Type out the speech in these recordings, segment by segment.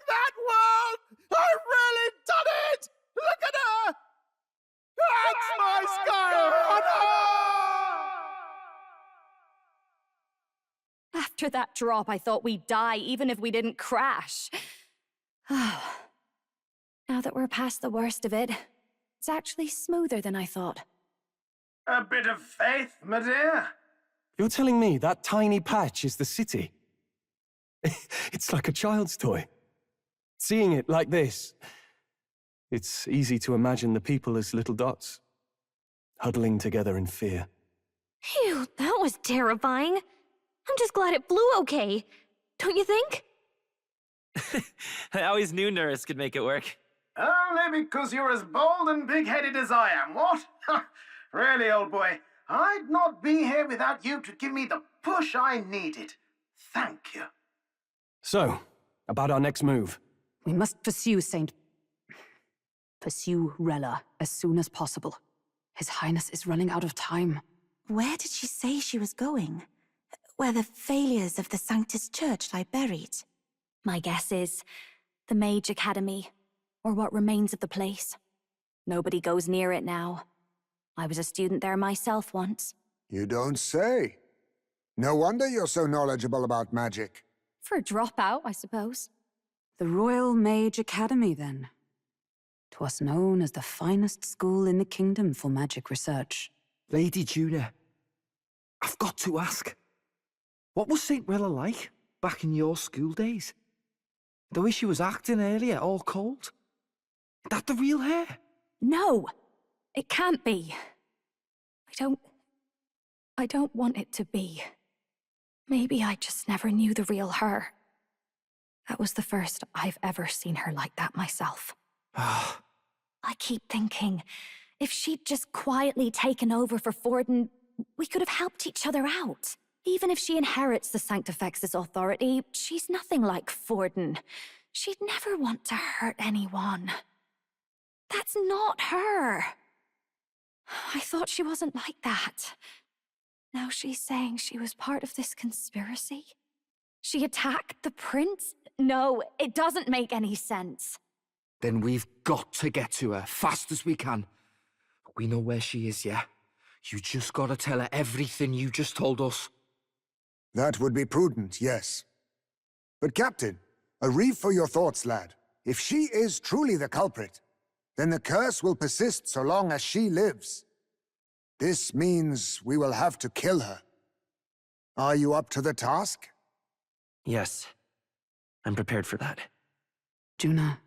that world! I've really done it! Look at her! That's my sky! After that drop, I thought we'd die, even if we didn't crash. Oh. Now that we're past the worst of it, it's actually smoother than I thought. A bit of faith, my dear. You're telling me that tiny patch is the city? It's like a child's toy. Seeing it like this, it's easy to imagine the people as little dots, huddling together in fear. Phew, that was terrifying. I'm just glad it flew okay. Don't you think? I always knew Nurse could make it work. Only because you're as bold and big-headed as I am, what? Really, old boy, I'd not be here without you to give me the push I needed. Thank you. So, about our next move. We must pursue Rella as soon as possible. His Highness is running out of time. Where did she say she was going? Where the failures of the Sanctus Church lie buried? My guess is the Mage Academy, or what remains of the place. Nobody goes near it now. I was a student there myself once. You don't say. No wonder you're so knowledgeable about magic. For a dropout, I suppose. The Royal Mage Academy, then. 'Twas known as the finest school in the kingdom for magic research. Lady Juna, I've got to ask. What was St. Rilla like back in your school days? The way she was acting earlier, all cold? That the real her? No! It can't be. I don't want it to be. Maybe I just never knew the real her. That was the first I've ever seen her like that myself. I keep thinking, if she'd just quietly taken over for Forden, we could have helped each other out. Even if she inherits the Sanctifex's authority, she's nothing like Forden. She'd never want to hurt anyone. That's not her. I thought she wasn't like that. Now she's saying she was part of this conspiracy? She attacked the prince? No, it doesn't make any sense. Then we've got to get to her, fast as we can. We know where she is, yeah? You just gotta tell her everything you just told us. That would be prudent, yes. But Captain, a reef for your thoughts, lad. If she is truly the culprit, then the curse will persist so long as she lives. This means we will have to kill her. Are you up to the task? Yes, I'm prepared for that. Juna,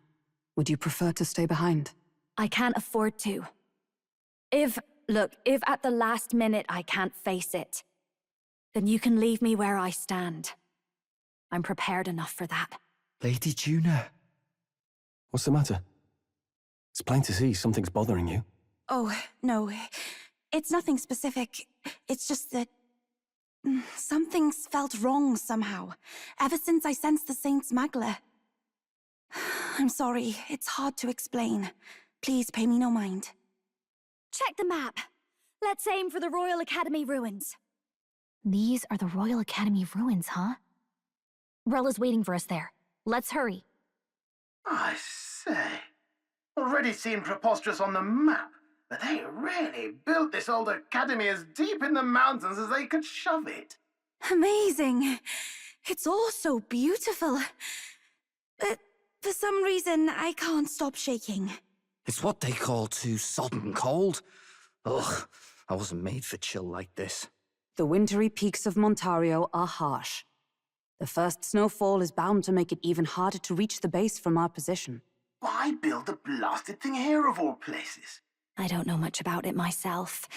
would you prefer to stay behind? I can't afford to. If at the last minute I can't face it, then you can leave me where I stand. I'm prepared enough for that. Lady Juna. What's the matter? It's plain to see something's bothering you. Oh, no. It's nothing specific. It's just that... something's felt wrong somehow, ever since I sensed the Saint's Magla. I'm sorry, it's hard to explain. Please pay me no mind. Check the map. Let's aim for the Royal Academy ruins. These are the Royal Academy ruins, huh? Rella's waiting for us there. Let's hurry. I say, already seen preposterous on the map, but they really built this old academy as deep in the mountains as they could shove it. Amazing. It's all so beautiful. But for some reason, I can't stop shaking. It's what they call too sodden cold. Ugh, I wasn't made for chill like this. The wintry peaks of Montario are harsh. The first snowfall is bound to make it even harder to reach the base from our position. Why build the blasted thing here of all places? I don't know much about it myself,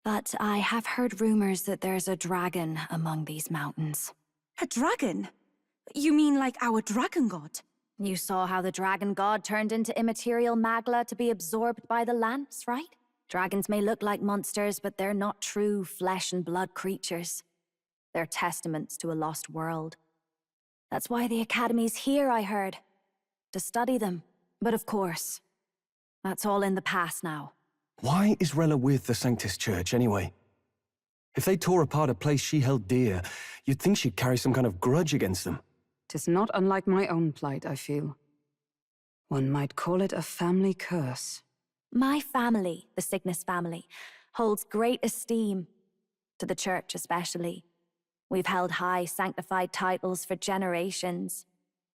but I have heard rumors that there's a dragon among these mountains. A dragon? You mean like our dragon god? You saw how the dragon god turned into immaterial magla to be absorbed by the lance, right? Dragons may look like monsters, but they're not true flesh and blood creatures. They're testaments to a lost world. That's why the Academy's here, I heard. To study them. But of course, that's all in the past now. Why is Rella with the Sanctus Church, anyway? If they tore apart a place she held dear, you'd think she'd carry some kind of grudge against them. 'Tis not unlike my own plight, I feel. One might call it a family curse. My family, the Cygnus family, holds great esteem, to the church especially. We've held high sanctified titles for generations,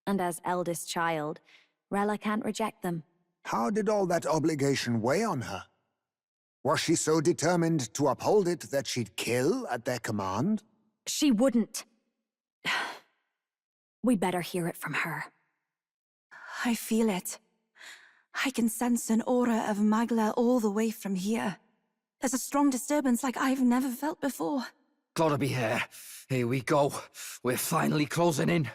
and as eldest child, Rella can't reject them. How did all that obligation weigh on her? Was she so determined to uphold it that she'd kill at their command? She wouldn't. We'd better hear it from her. I feel it. I can sense an aura of Magla all the way from here. There's a strong disturbance like I've never felt before. Gotta be here. Here we go. We're finally closing in.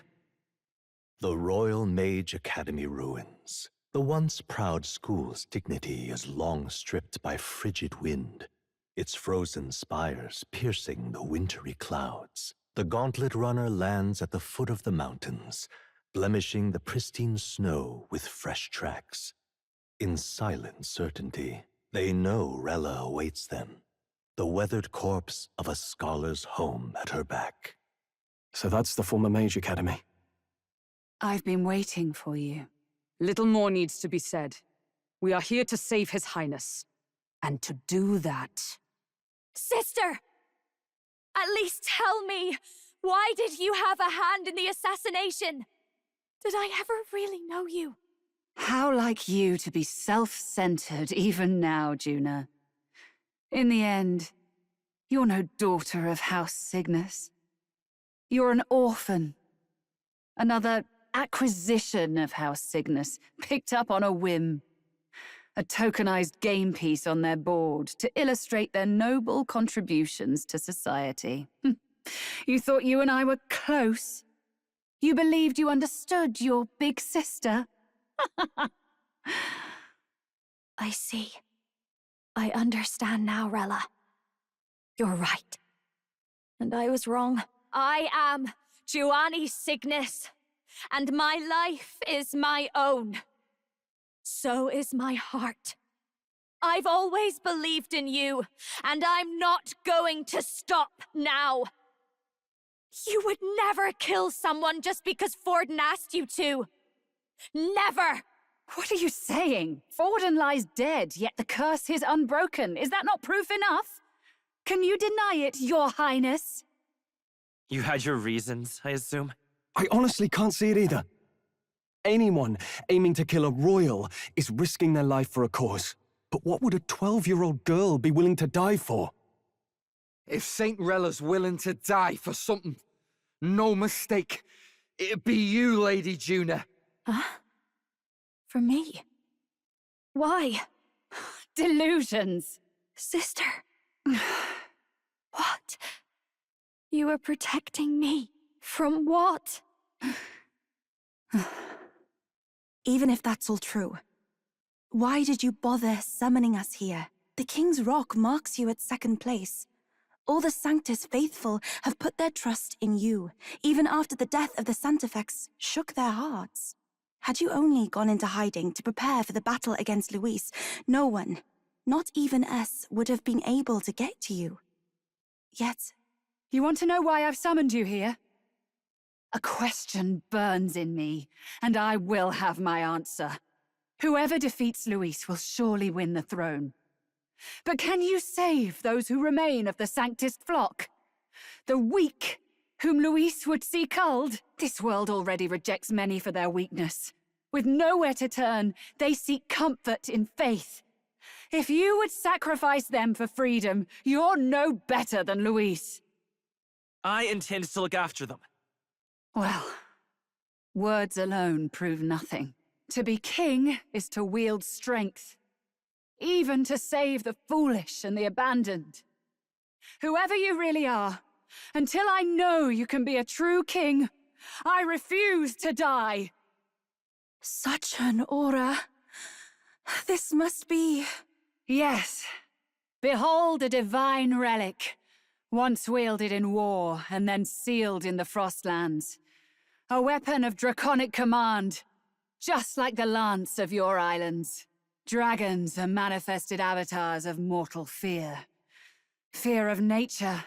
The Royal Mage Academy ruins. The once proud school's dignity is long stripped by frigid wind, its frozen spires piercing the wintry clouds. The gauntlet runner lands at the foot of the mountains, blemishing the pristine snow with fresh tracks. In silent certainty, they know Rella awaits them, the weathered corpse of a scholar's home at her back. So that's the former Mage Academy. I've been waiting for you. Little more needs to be said. We are here to save His Highness. And to do that... Sister! At least tell me, why did you have a hand in the assassination? Did I ever really know you? How like you to be self-centered even now, Juna. In the end, you're no daughter of House Cygnus. You're an orphan. Another acquisition of House Cygnus, picked up on a whim. A tokenized game piece on their board to illustrate their noble contributions to society. You thought you and I were close? You believed you understood your big sister? I see. I understand now, Rella. You're right. And I was wrong. I am Giovanni Cygnus, and my life is my own. So is my heart. I've always believed in you, and I'm not going to stop now. You would never kill someone just because Forden asked you to. Never! What are you saying? Forden lies dead, yet the curse is unbroken. Is that not proof enough? Can you deny it, Your Highness? You had your reasons, I assume? I honestly can't see it either. Anyone aiming to kill a royal is risking their life for a cause. But what would a 12-year-old girl be willing to die for? If Saint Rella's willing to die for something, no mistake, it'd be you, Lady Juna. Huh? For me? Why? Delusions. Sister. What? You are protecting me from what? Even if that's all true, why did you bother summoning us here? The King's Rock marks you at second place. All the Sanctus faithful have put their trust in you, even after the death of the Santafex shook their hearts. Had you only gone into hiding to prepare for the battle against Luis, no one, not even us, would have been able to get to you. Yet... You want to know why I've summoned you here? A question burns in me, and I will have my answer. Whoever defeats Luis will surely win the throne. But can you save those who remain of the Sanctist flock? The weak, whom Luis would see culled? This world already rejects many for their weakness. With nowhere to turn, they seek comfort in faith. If you would sacrifice them for freedom, you're no better than Luis. I intend to look after them. Well, words alone prove nothing. To be king is to wield strength, even to save the foolish and the abandoned. Whoever you really are, until I know you can be a true king, I refuse to die. Such an aura. This must be... Yes. Behold a divine relic, once wielded in war and then sealed in the Frostlands. A weapon of draconic command, just like the lance of your islands. Dragons are manifested avatars of mortal fear. Fear of nature,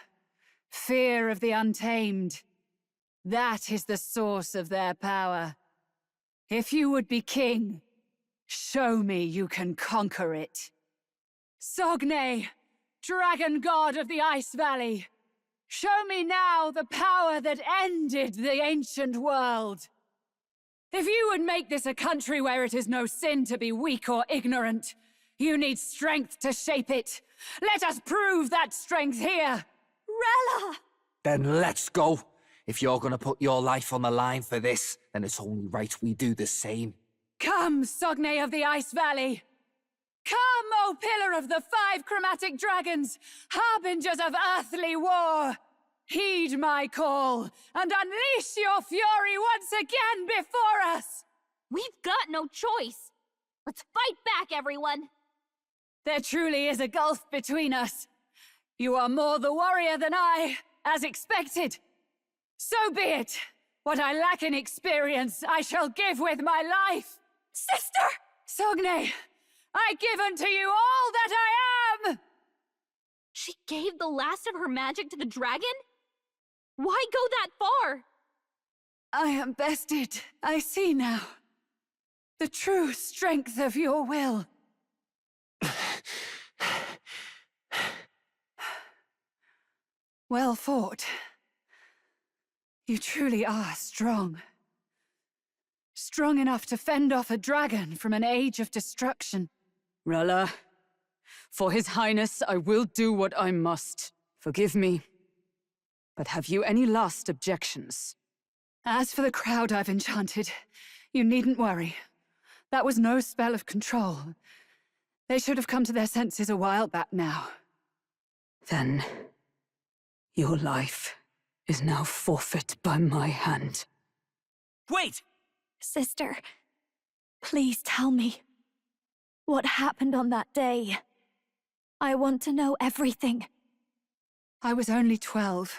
fear of the untamed. That is the source of their power. If you would be king, show me you can conquer it. Sogne, dragon god of the Ice Valley, show me now the power that ended the ancient world. If you would make this a country where it is no sin to be weak or ignorant, you need strength to shape it. Let us prove that strength here. Rella! Then let's go. If you're gonna put your life on the line for this, then it's only right we do the same. Come, Sogne of the Ice Valley! Come, O Pillar of the 5 Chromatic Dragons, harbingers of earthly war! Heed my call, and unleash your fury once again before us! We've got no choice. Let's fight back, everyone! There truly is a gulf between us. You are more the warrior than I, as expected. So be it. What I lack in experience, I shall give with my life. Sister! Sogne, I give unto you all that I am! She gave the last of her magic to the dragon? Why go that far? I am bested. I see now. The true strength of your will. Well fought. You truly are strong. Strong enough to fend off a dragon from an age of destruction. Rella, for His Highness, I will do what I must. Forgive me. But have you any last objections? As for the crowd I've enchanted, you needn't worry. That was no spell of control. They should have come to their senses a while back now. Then, your life is now forfeit by my hand. Wait! Sister, please tell me. What happened on that day? I want to know everything. I was only 12.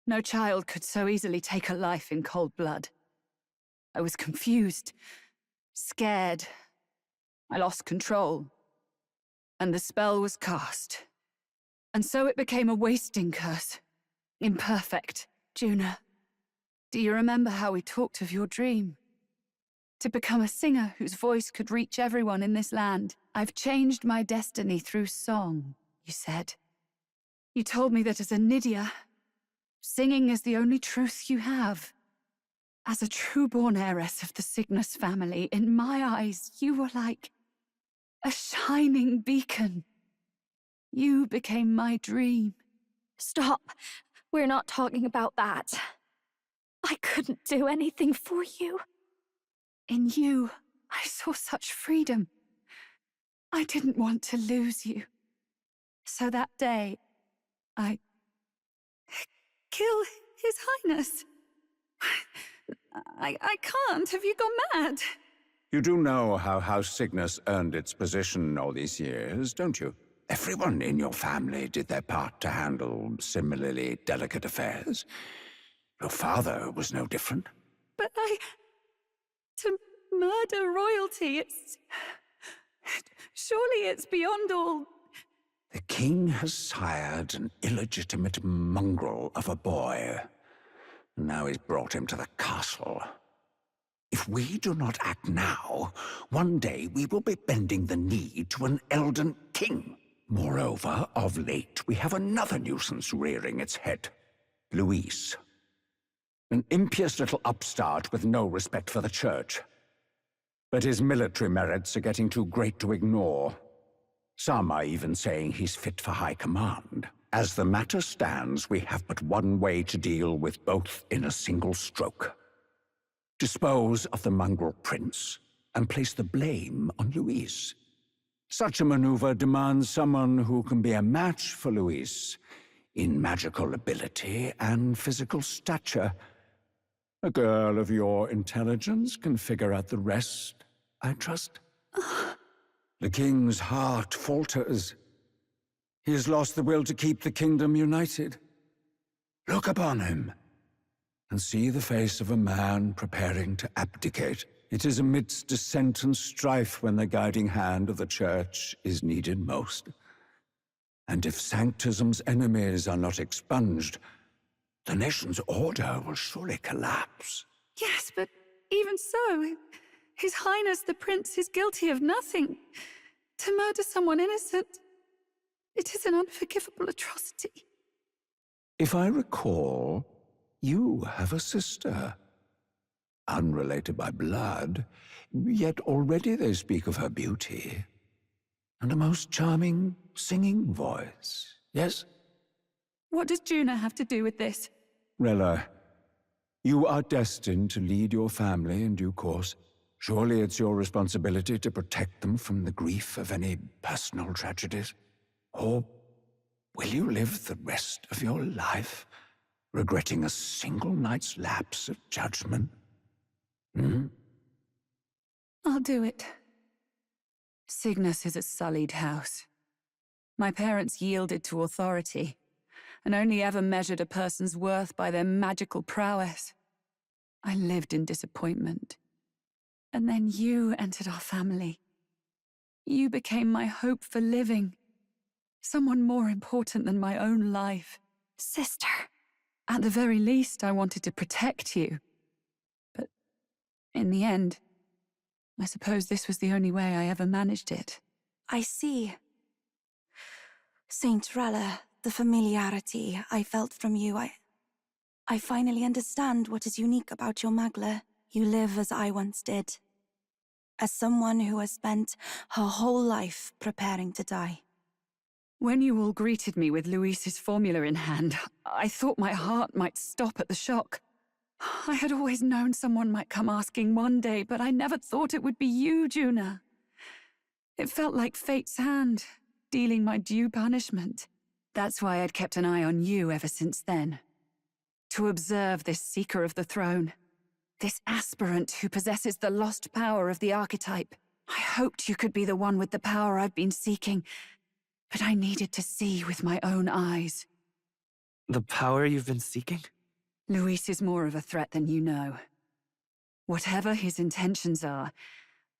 No child could so easily take a life in cold blood. I was confused, scared. I lost control. And the spell was cast. And so it became a wasting curse. Imperfect. Juna, do you remember how we talked of your dream? To become a singer whose voice could reach everyone in this land. I've changed my destiny through song, you said. You told me that as a Nydia, singing is the only truth you have. As a true-born heiress of the Cygnus family, in my eyes, you were like a shining beacon. You became my dream. Stop. We're not talking about that. I couldn't do anything for you. In you, I saw such freedom. I didn't want to lose you. So that day, I kill His Highness. I can't. Have you gone mad? You do know how House Cygnus earned its position all these years, don't you? Everyone in your family did their part to handle similarly delicate affairs. Your father was no different. But to murder royalty, surely it's beyond all... The king has sired an illegitimate mongrel of a boy. Now he's brought him to the castle. If we do not act now, one day we will be bending the knee to an Elden king. Moreover, of late, we have another nuisance rearing its head. Luis. An impious little upstart with no respect for the church. But his military merits are getting too great to ignore. Some are even saying he's fit for high command. As the matter stands, we have but one way to deal with both in a single stroke. Dispose of the mongrel prince, and place the blame on Luis. Such a maneuver demands someone who can be a match for Luis in magical ability and physical stature. A girl of your intelligence can figure out the rest, I trust. The king's heart falters. He has lost the will to keep the kingdom united. Look upon him, and see the face of a man preparing to abdicate. It is amidst dissent and strife when the guiding hand of the church is needed most. And if Sanctism's enemies are not expunged, the nation's order will surely collapse. Yes, but even so, His Highness the Prince is guilty of nothing. To murder someone innocent, it is an unforgivable atrocity. If I recall, you have a sister. Unrelated by blood, yet already they speak of her beauty. And a most charming singing voice, yes? What does Juna have to do with this? Rella, you are destined to lead your family in due course. Surely it's your responsibility to protect them from the grief of any personal tragedies. Or will you live the rest of your life regretting a single night's lapse of judgment? I'll do it. Cygnus is a sullied house. My parents yielded to authority, and only ever measured a person's worth by their magical prowess. I lived in disappointment. And then you entered our family. You became my hope for living. Someone more important than my own life. Sister. At the very least, I wanted to protect you. But in the end, I suppose this was the only way I ever managed it. I see. Saint Rella, the familiarity I felt from you, I finally understand what is unique about your Magla. You live as I once did. As someone who has spent her whole life preparing to die. When you all greeted me with Luis's formula in hand, I thought my heart might stop at the shock. I had always known someone might come asking one day, but I never thought it would be you, Juna. It felt like fate's hand, dealing my due punishment. That's why I'd kept an eye on you ever since then. To observe this seeker of the throne. This aspirant who possesses the lost power of the archetype. I hoped you could be the one with the power I've been seeking, but I needed to see with my own eyes. The power you've been seeking? Luis is more of a threat than you know. Whatever his intentions are,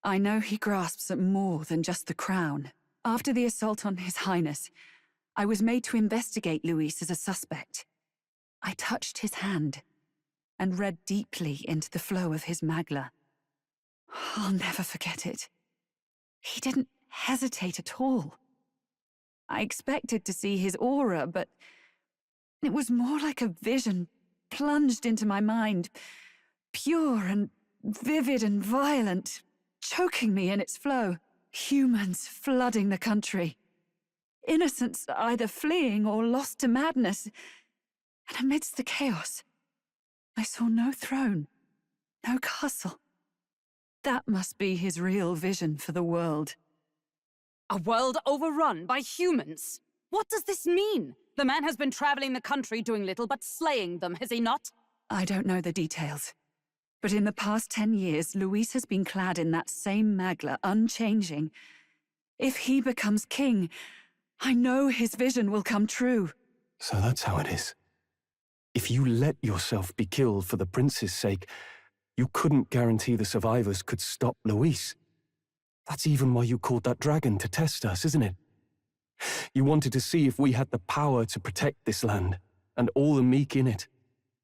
I know he grasps at more than just the crown. After the assault on His Highness, I was made to investigate Luis as a suspect. I touched his hand and read deeply into the flow of his Magla. I'll never forget it. He didn't hesitate at all. I expected to see his aura, but it was more like a vision plunged into my mind, pure and vivid and violent, choking me in its flow. Humans flooding the country. Innocents either fleeing or lost to madness. And amidst the chaos, I saw no throne, no castle. That must be his real vision for the world. A world overrun by humans? What does this mean? The man has been traveling the country doing little but slaying them, has he not? I don't know the details. But in the past 10 years, Luis has been clad in that same Magla, unchanging. If he becomes king, I know his vision will come true. So that's how it is. If you let yourself be killed for the prince's sake, you couldn't guarantee the survivors could stop Luis. That's even why you called that dragon to test us, isn't it? You wanted to see if we had the power to protect this land, and all the meek in it.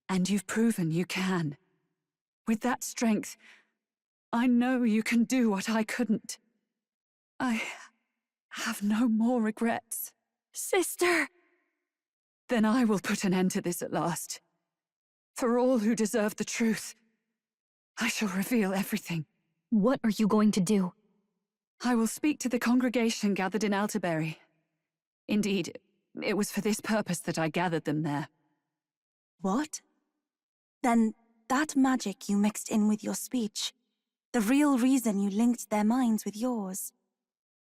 And you've proven you can. With that strength, I know you can do what I couldn't. I have no more regrets. Sister! Then I will put an end to this at last. For all who deserve the truth, I shall reveal everything. What are you going to do? I will speak to the congregation gathered in Alterbury. Indeed, it was for this purpose that I gathered them there. What? Then that magic you mixed in with your speech, the real reason you linked their minds with yours.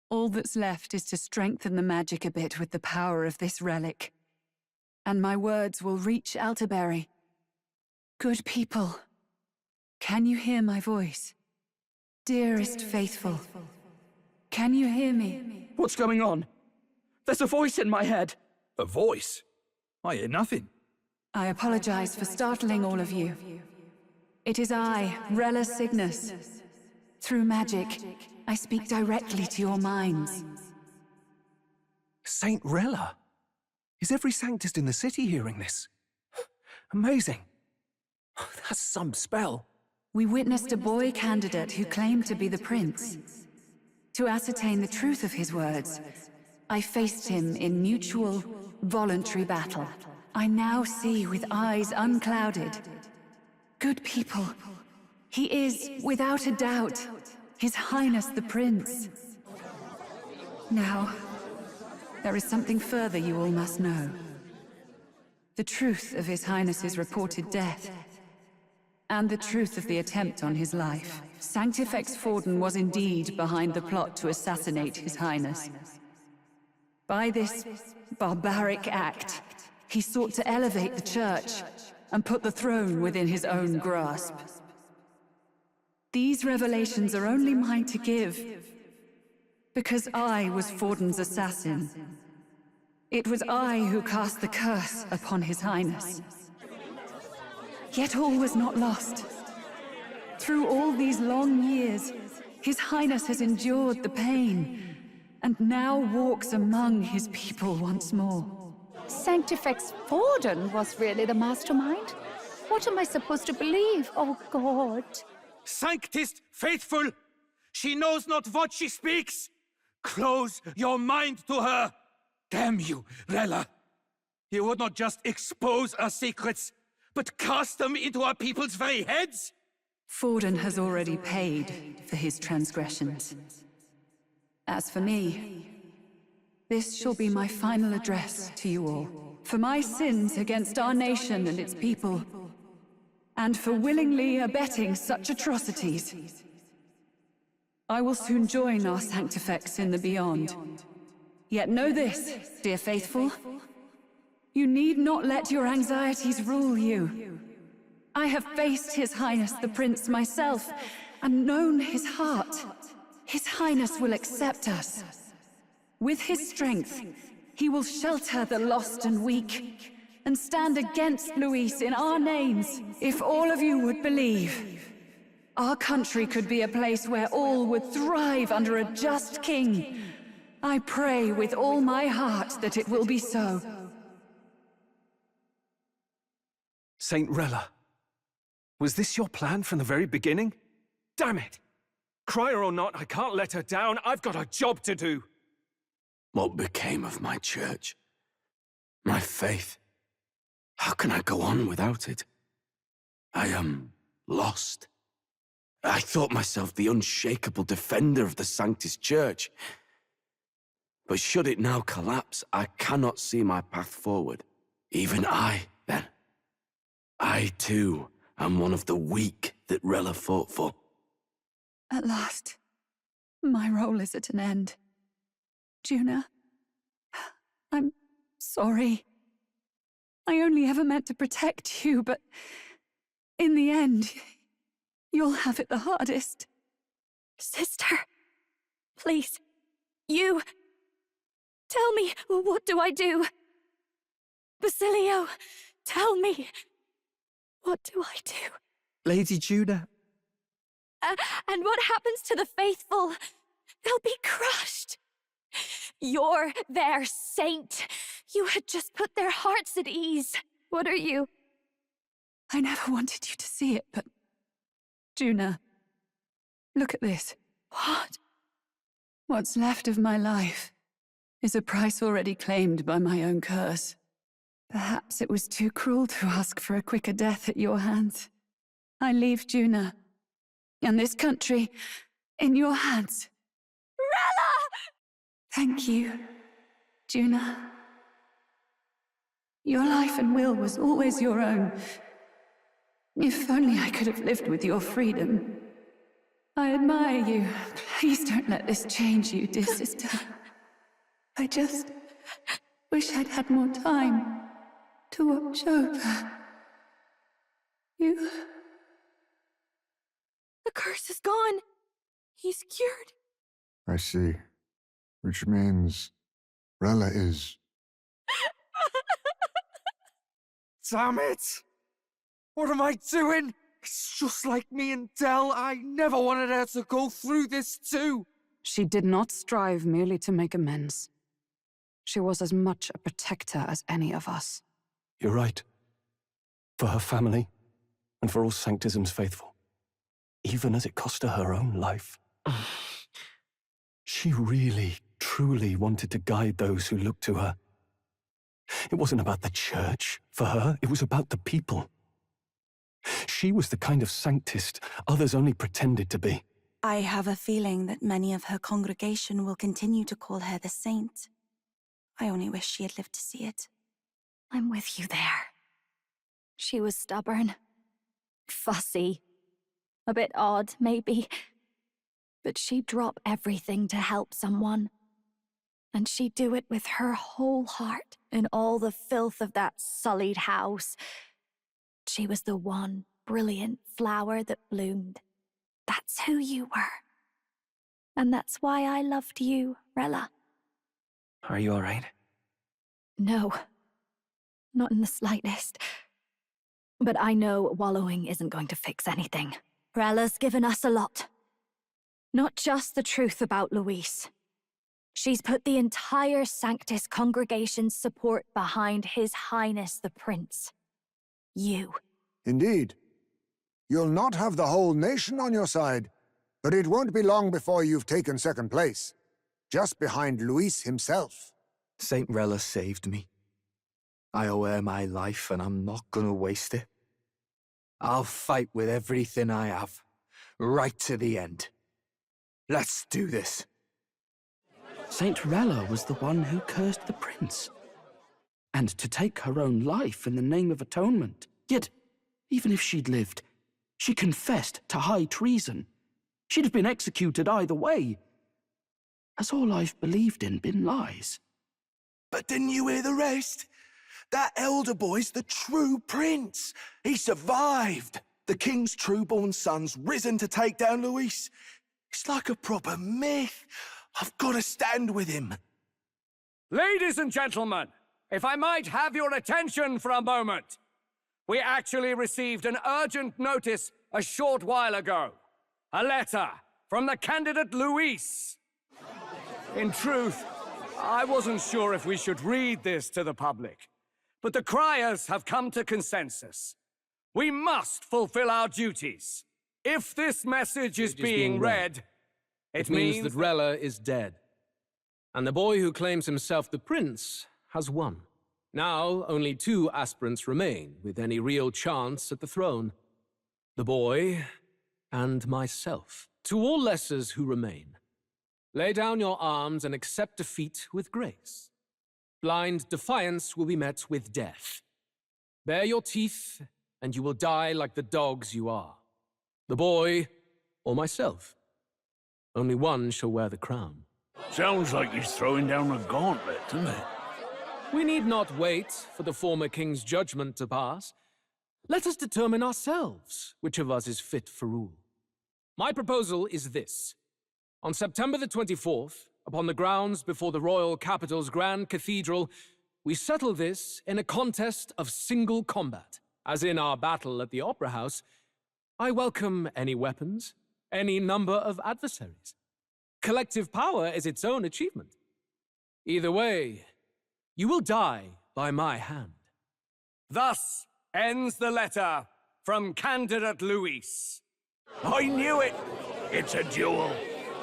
All that's left is to strengthen the magic a bit with the power of this relic. And my words will reach Alterbury. Good people, can you hear my voice? Dearest faithful, can you hear me? What's going on? There's a voice in my head. A voice? I hear nothing. I apologize for startling all of you. It is I, Rella Cygnus. Through magic, I speak directly to your minds. Saint Rella? Is every sanctist in the city hearing this? Amazing. That's some spell. We witnessed a boy candidate who claimed to be the prince. To ascertain the truth of his words, I faced him in mutual, voluntary battle. I now see with eyes unclouded. Good people. He is, without a doubt, His Highness the Prince. Now, there is something further you all must know. The truth of His Highness's reported death, and the truth of the attempt on his life. Sanctifex Forden was indeed behind the plot to assassinate His Highness. By this barbaric act, he sought to elevate the Church and put the throne within his own grasp. These revelations are only mine to give, because I was Forden's assassin. It was I who cast the curse upon His Highness. Yet all was not lost. Through all these long years, His Highness has endured the pain, and now walks among his people once more. Sanctifex Forden was really the mastermind? What am I supposed to believe? Oh, God. Sanctist faithful! She knows not what she speaks! Close your mind to her! Damn you, Rella! You would not just expose our secrets, but cast them into our people's very heads? Forden has already paid for his transgressions. As for me, this shall be my final address to you all. For my sins against our nation and its people, and for willingly abetting such atrocities. I will soon join our Sanctifex in the beyond. Yet know this, dear faithful. You need not let your anxieties rule you. I have faced His Highness the Prince myself, and known his heart. His Highness will accept us. With his strength, he will shelter the lost and weak, and stand against Luis in our names. If all of you would believe, our country could be a place where all would thrive under a just king. I pray with all my heart that it will be so. Saint Rella, was this your plan from the very beginning? Damn it! Crier or not, I can't let her down. I've got a job to do. What became of my church? My faith? How can I go on without it? I am lost. I thought myself the unshakable defender of the Sanctus Church. But should it now collapse, I cannot see my path forward. Even I, then. I, too, am one of the weak that Rella fought for. At last, my role is at an end. Juna, I'm sorry. I only ever meant to protect you, but in the end, you'll have it the hardest. Sister, please, you... Tell me, what do I do? Basilio, tell me, what do I do? Lady Juna. And what happens to the faithful? They'll be crushed. You're their saint. You had just put their hearts at ease. What are you? I never wanted you to see it, but... Juna, look at this. What? What's left of my life is a price already claimed by my own curse. Perhaps it was too cruel to ask for a quicker death at your hands. I leave Juna, and this country, in your hands. Rella! Thank you, Juna. Your life and will was always your own. If only I could have lived with your freedom. I admire you. Please don't let this change you, dear sister. I just wish I'd had more time to watch over you. The curse is gone. He's cured. I see. Which means Rella is... Damn it! What am I doing? It's just like me and Dell. I never wanted her to go through this too. She did not strive merely to make amends. She was as much a protector as any of us. You're right. for her family, and for all Sanctism's faithful, even as it cost her own life. She really, truly wanted to guide those who looked to her. It wasn't about the church for her, it was about the people. She was the kind of Sanctist others only pretended to be. I have a feeling that many of her congregation will continue to call her the saint. I only wish she had lived to see it. I'm with you there. She was stubborn, fussy, a bit odd, maybe. But she'd drop everything to help someone. And she'd do it with her whole heart in all the filth of that sullied house. She was the one brilliant flower that bloomed. That's who you were. And that's why I loved you, Rella. Are you all right? No, not in the slightest. But I know wallowing isn't going to fix anything. Rella's given us a lot. Not just the truth about Luis. She's put the entire Sanctus congregation's support behind His Highness the Prince. You. Indeed. You'll not have the whole nation on your side, but it won't be long before you've taken second place, just behind Luis himself. Saint Rella saved me. I owe her my life, and I'm not gonna waste it. I'll fight with everything I have, right to the end. Let's do this. Saint Rella was the one who cursed the prince. And to take her own life in the name of atonement. Yet, even if she'd lived, she confessed to high treason. She'd have been executed either way. Has all I've believed in been lies? But didn't you hear the rest? That elder boy's the true prince. He survived. The king's true-born son's risen to take down Luis. It's like a proper myth. I've got to stand with him. Ladies and gentlemen, if I might have your attention for a moment. We actually received an urgent notice a short while ago. A letter from the candidate Luis. In truth, I wasn't sure if we should read this to the public, but the criers have come to consensus. We must fulfill our duties. If this message is being read, it means that Rella is dead. And the boy who claims himself the prince has won. Now, only 2 aspirants remain with any real chance at the throne. The boy and myself. To all lessers who remain, lay down your arms and accept defeat with grace. Blind defiance will be met with death. Bare your teeth, and you will die like the dogs you are. The boy or myself. Only one shall wear the crown. Sounds like he's throwing down a gauntlet, doesn't it? We need not wait for the former king's judgment to pass. Let us determine ourselves which of us is fit for rule. My proposal is this. On September the 24th, upon the grounds before the royal capital's grand cathedral, we settle this in a contest of single combat. As in our battle at the Opera House, I welcome any weapons, any number of adversaries. Collective power is its own achievement. Either way, you will die by my hand. Thus ends the letter from candidate Luis. I knew it! It's a duel.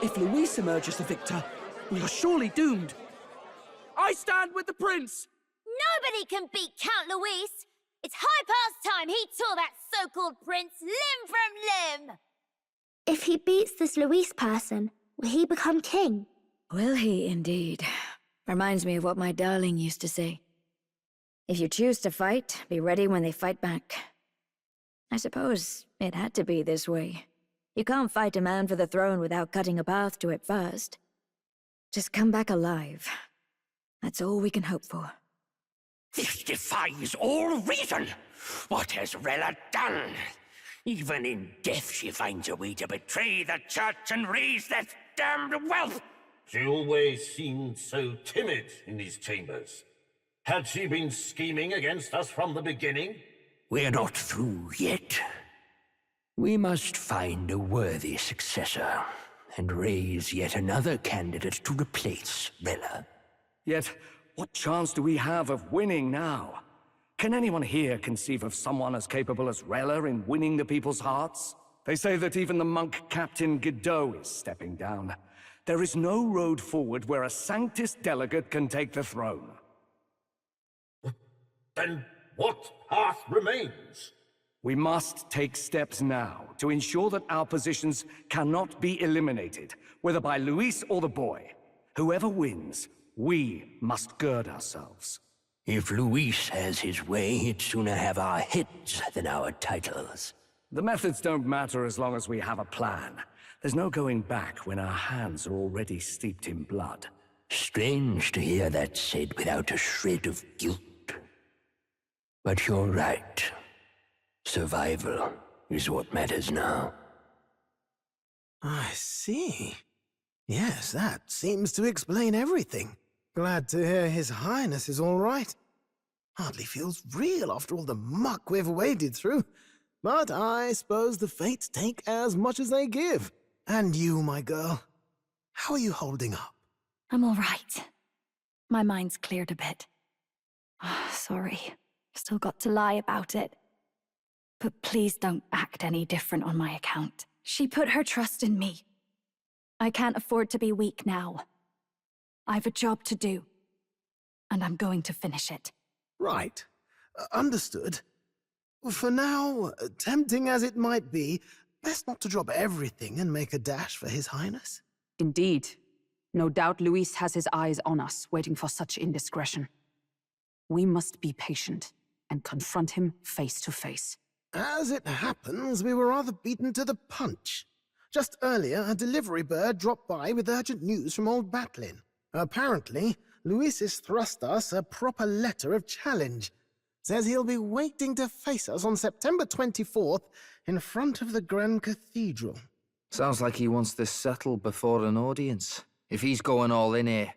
If Luis emerges the victor, we are surely doomed. I stand with the prince! Nobody can beat Count Luis! It's high past time he tore that so-called prince limb from limb! If he beats this Luis person, will he become king? Will he indeed? Reminds me of what my darling used to say. If you choose to fight, be ready when they fight back. I suppose it had to be this way. You can't fight a man for the throne without cutting a path to it first. Just come back alive. That's all we can hope for. This defies all reason. What has Rella done? Even in death she finds a way to betray the church and raise that damned wealth. She always seemed so timid in these chambers. Had she been scheming against us from the beginning? We're not through yet. We must find a worthy successor and raise yet another candidate to replace Rella. Yet, what chance do we have of winning now? Can anyone here conceive of someone as capable as Rella in winning the people's hearts? They say that even the monk Captain Godot is stepping down. There is no road forward where a Sanctus delegate can take the throne. Then what path remains? We must take steps now to ensure that our positions cannot be eliminated, whether by Luis or the boy. Whoever wins, we must gird ourselves. If Luis has his way, he'd sooner have our heads than our titles. The methods don't matter as long as we have a plan. There's no going back when our hands are already steeped in blood. Strange to hear that said without a shred of guilt. But you're right. Survival is what matters now. I see. Yes, that seems to explain everything. Glad to hear His Highness is all right. Hardly feels real after all the muck we've waded through. But I suppose the fates take as much as they give. And you, my girl, how are you holding up? I'm all right. My mind's cleared a bit. Sorry. Still got to lie about it. But please don't act any different on my account. She put her trust in me. I can't afford to be weak now. I've a job to do. And I'm going to finish it. Right. Understood. For now, tempting as it might be, best not to drop everything and make a dash for His Highness. Indeed. No doubt Luis has his eyes on us, waiting for such indiscretion. We must be patient and confront him face to face. As it happens, we were rather beaten to the punch. Just earlier, a delivery bird dropped by with urgent news from old Batlin. Apparently, Luis has thrust us a proper letter of challenge. Says he'll be waiting to face us on September 24th in front of the Grand Cathedral. Sounds like he wants this settled before an audience. If he's going all in here,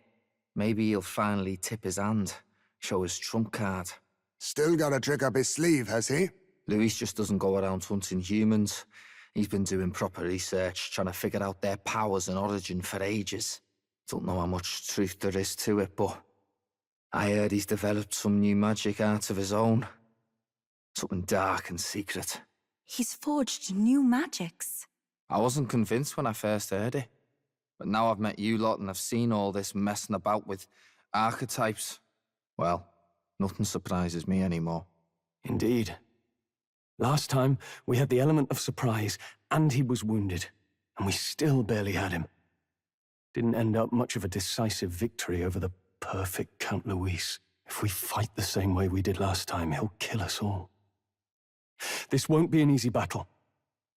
maybe he'll finally tip his hand, show his trump card. Still got a trick up his sleeve, has he? Luis just doesn't go around hunting humans. He's been doing proper research, trying to figure out their powers and origin for ages. Don't know how much truth there is to it, but I heard he's developed some new magic art of his own. Something dark and secret. He's forged new magics. I wasn't convinced when I first heard it. But now I've met you lot and I've seen all this messing about with archetypes. Well, nothing surprises me anymore. Indeed. Last time, we had the element of surprise, and he was wounded, and we still barely had him. Didn't end up much of a decisive victory over the perfect Count Luis. If we fight the same way we did last time, he'll kill us all. This won't be an easy battle,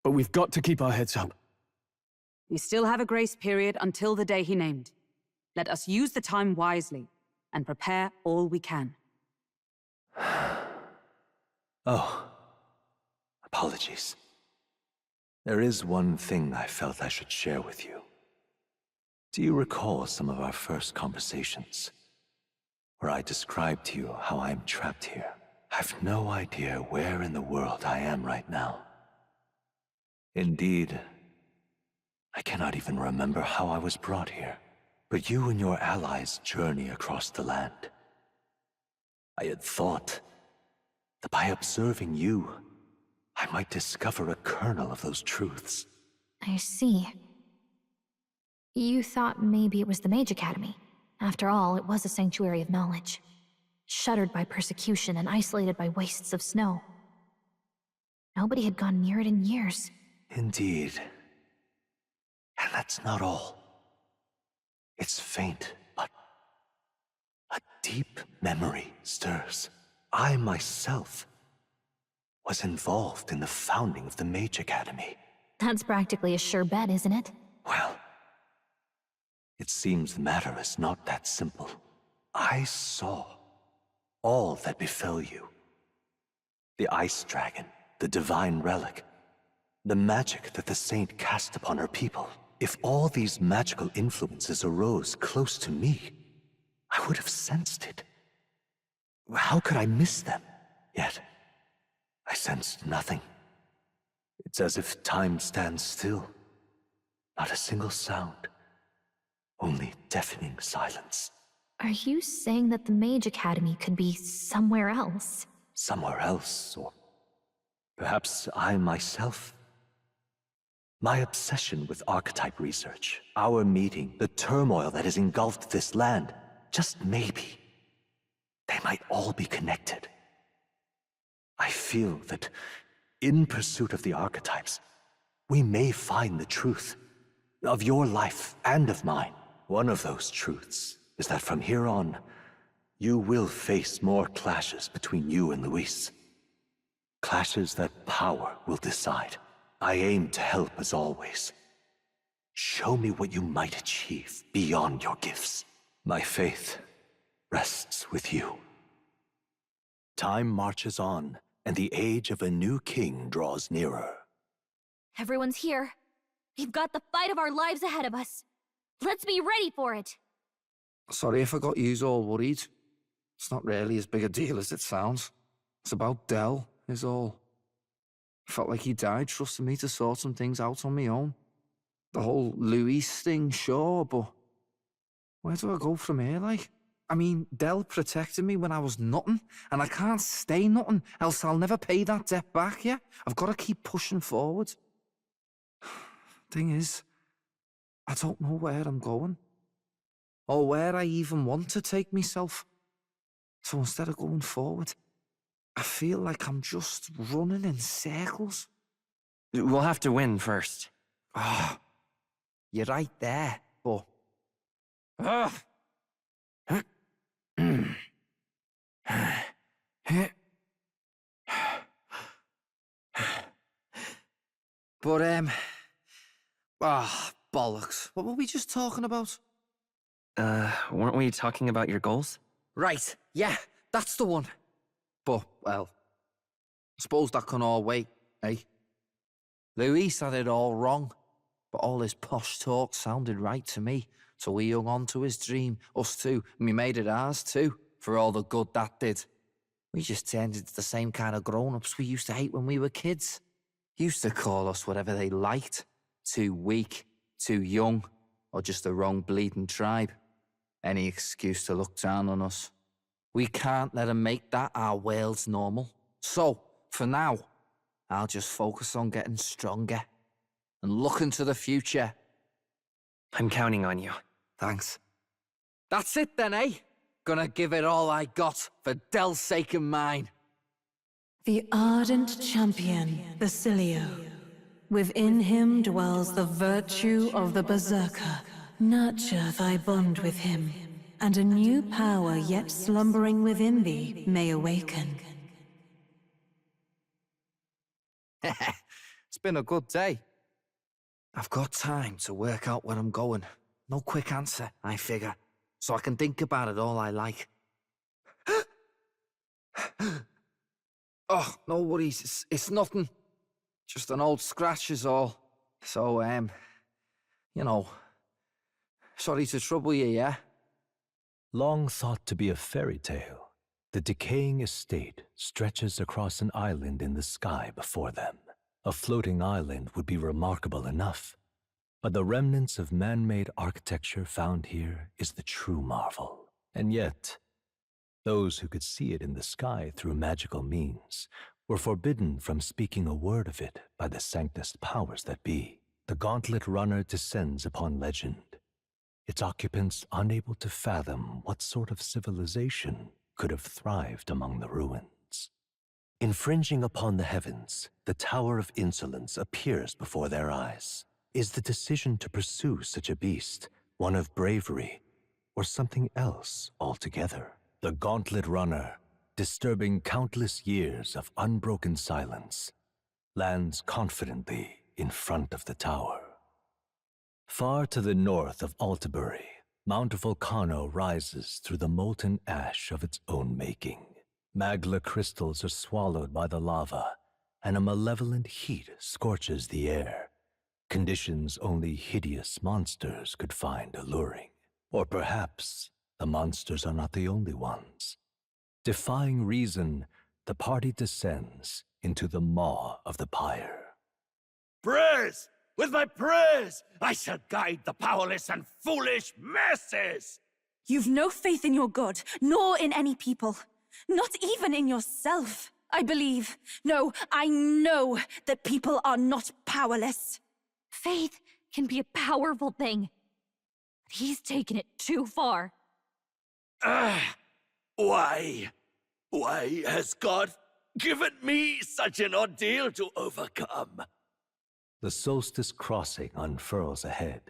but we've got to keep our heads up. We still have a grace period until the day he named. Let us use the time wisely and prepare all we can. Oh. Apologies. There is one thing I felt I should share with you. Do you recall some of our first conversations, where I described to you how I am trapped here? I've no idea where in the world I am right now. Indeed, I cannot even remember how I was brought here. But you and your allies journey across the land. I had thought that by observing you, I might discover a kernel of those truths. I see. You thought maybe it was the Mage Academy. After all, it was a sanctuary of knowledge. Shuttered by persecution and isolated by wastes of snow. Nobody had gone near it in years. Indeed. And that's not all. It's faint, but a deep memory stirs. I myself was involved in the founding of the Mage Academy. That's practically a sure bet, isn't it? Well, it seems the matter is not that simple. I saw all that befell you. The ice dragon, the divine relic, the magic that the saint cast upon her people. If all these magical influences arose close to me, I would have sensed it. How could I miss them? Yet, I sensed nothing. It's as if time stands still. Not a single sound. Only deafening silence. Are you saying that the Mage Academy could be somewhere else? somewhere else, or perhaps I myself. My obsession with archetype research, our meeting, the turmoil that has engulfed this land, just maybe, they might all be connected. I feel that in pursuit of the archetypes, we may find the truth of your life and of mine. One of those truths is that from here on, you will face more clashes between you and Luis. Clashes that power will decide. I aim to help as always. Show me what you might achieve beyond your gifts. My faith rests with you. Time marches on, and the age of a new king draws nearer. Everyone's here. We've got the fight of our lives ahead of us. Let's be ready for it. Sorry if I got yous all worried. It's not really as big a deal as it sounds. It's about Del, is all. I felt like he died trusting me to sort some things out on my own. The whole Luis thing, sure, but where do I go from here, like? I mean, Del protected me when I was nothing, and I can't stay nothing, else I'll never pay that debt back, yeah? I've got to keep pushing forward. Thing is, I don't know where I'm going, or where I even want to take myself. So instead of going forward, I feel like I'm just running in circles. We'll have to win first. Ah, you're right there, but... But, bollocks. What were we just talking about? Weren't we talking about your goals? Right, yeah, that's the one. But, well, I suppose that can all wait, eh? Luis had it all wrong, but all his posh talk sounded right to me, so he hung on to his dream, us too, and we made it ours too, for all the good that did. We just turned into the same kind of grown-ups we used to hate when we were kids. Used to call us whatever they liked. Too weak, too young, or just the wrong bleeding tribe. Any excuse to look down on us. We can't let them make that our world's normal. So, for now, I'll just focus on getting stronger and looking to the future. I'm counting on you. Thanks. That's it then, eh? Gonna give it all I got for Del's sake and mine. The ardent champion, Basilio. Within him dwells the virtue of the Berserker. Nurture thy bond with him, and a new power yet slumbering within thee may awaken. It's been a good day. I've got time to work out where I'm going. No quick answer, I figure, so I can think about it all I like. Oh, no worries, it's nothing. Just an old scratch is all. So, you know, sorry to trouble you, yeah? Long thought to be a fairy tale, the decaying estate stretches across an island in the sky before them. A floating island would be remarkable enough, but the remnants of man-made architecture found here is the true marvel. And yet, those who could see it in the sky through magical means were forbidden from speaking a word of it by the sanctus powers that be. The gauntlet runner descends upon legend, its occupants unable to fathom what sort of civilization could have thrived among the ruins. Infringing upon the heavens, the Tower of Insolence appears before their eyes. Is the decision to pursue such a beast one of bravery, or something else altogether? The gauntlet runner, disturbing countless years of unbroken silence, lands confidently in front of the tower. Far to the north of Altabury, Mount Volcano rises through the molten ash of its own making. Magla crystals are swallowed by the lava, and a malevolent heat scorches the air, conditions only hideous monsters could find alluring. Or perhaps the monsters are not the only ones. Defying reason, the party descends into the maw of the pyre. Prayers! With my prayers, I shall guide the powerless and foolish masses! You've no faith in your god, nor in any people. Not even in yourself, I believe. No, I know that people are not powerless. Faith can be a powerful thing. But he's taken it too far. Why? Why has God given me such an ordeal to overcome? The solstice crossing unfurls ahead.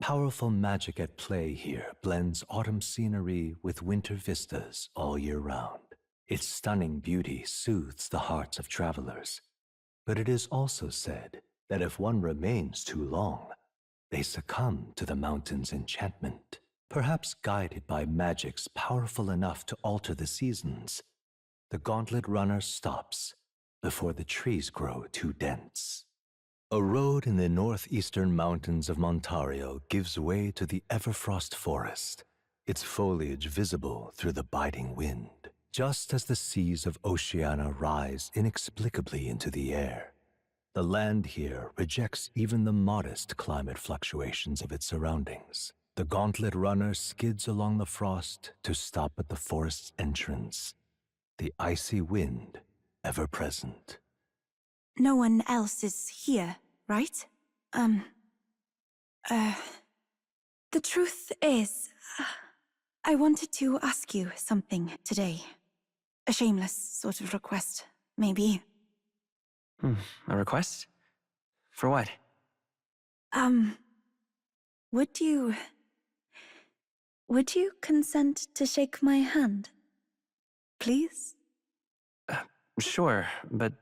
Powerful magic at play here blends autumn scenery with winter vistas all year round. Its stunning beauty soothes the hearts of travelers. But it is also said that if one remains too long, they succumb to the mountain's enchantment. Perhaps guided by magics powerful enough to alter the seasons, the gauntlet runner stops before the trees grow too dense. A road in the northeastern mountains of Montario gives way to the Everfrost forest, its foliage visible through the biting wind. Just as the seas of Oceania rise inexplicably into the air, the land here rejects even the modest climate fluctuations of its surroundings. The gauntlet runner skids along the frost to stop at the forest's entrance, the icy wind ever present. No one else is here, right? The truth is, I wanted to ask you something today. A shameless sort of request, maybe. A request? For what? Would you consent to shake my hand? Please? Sure, but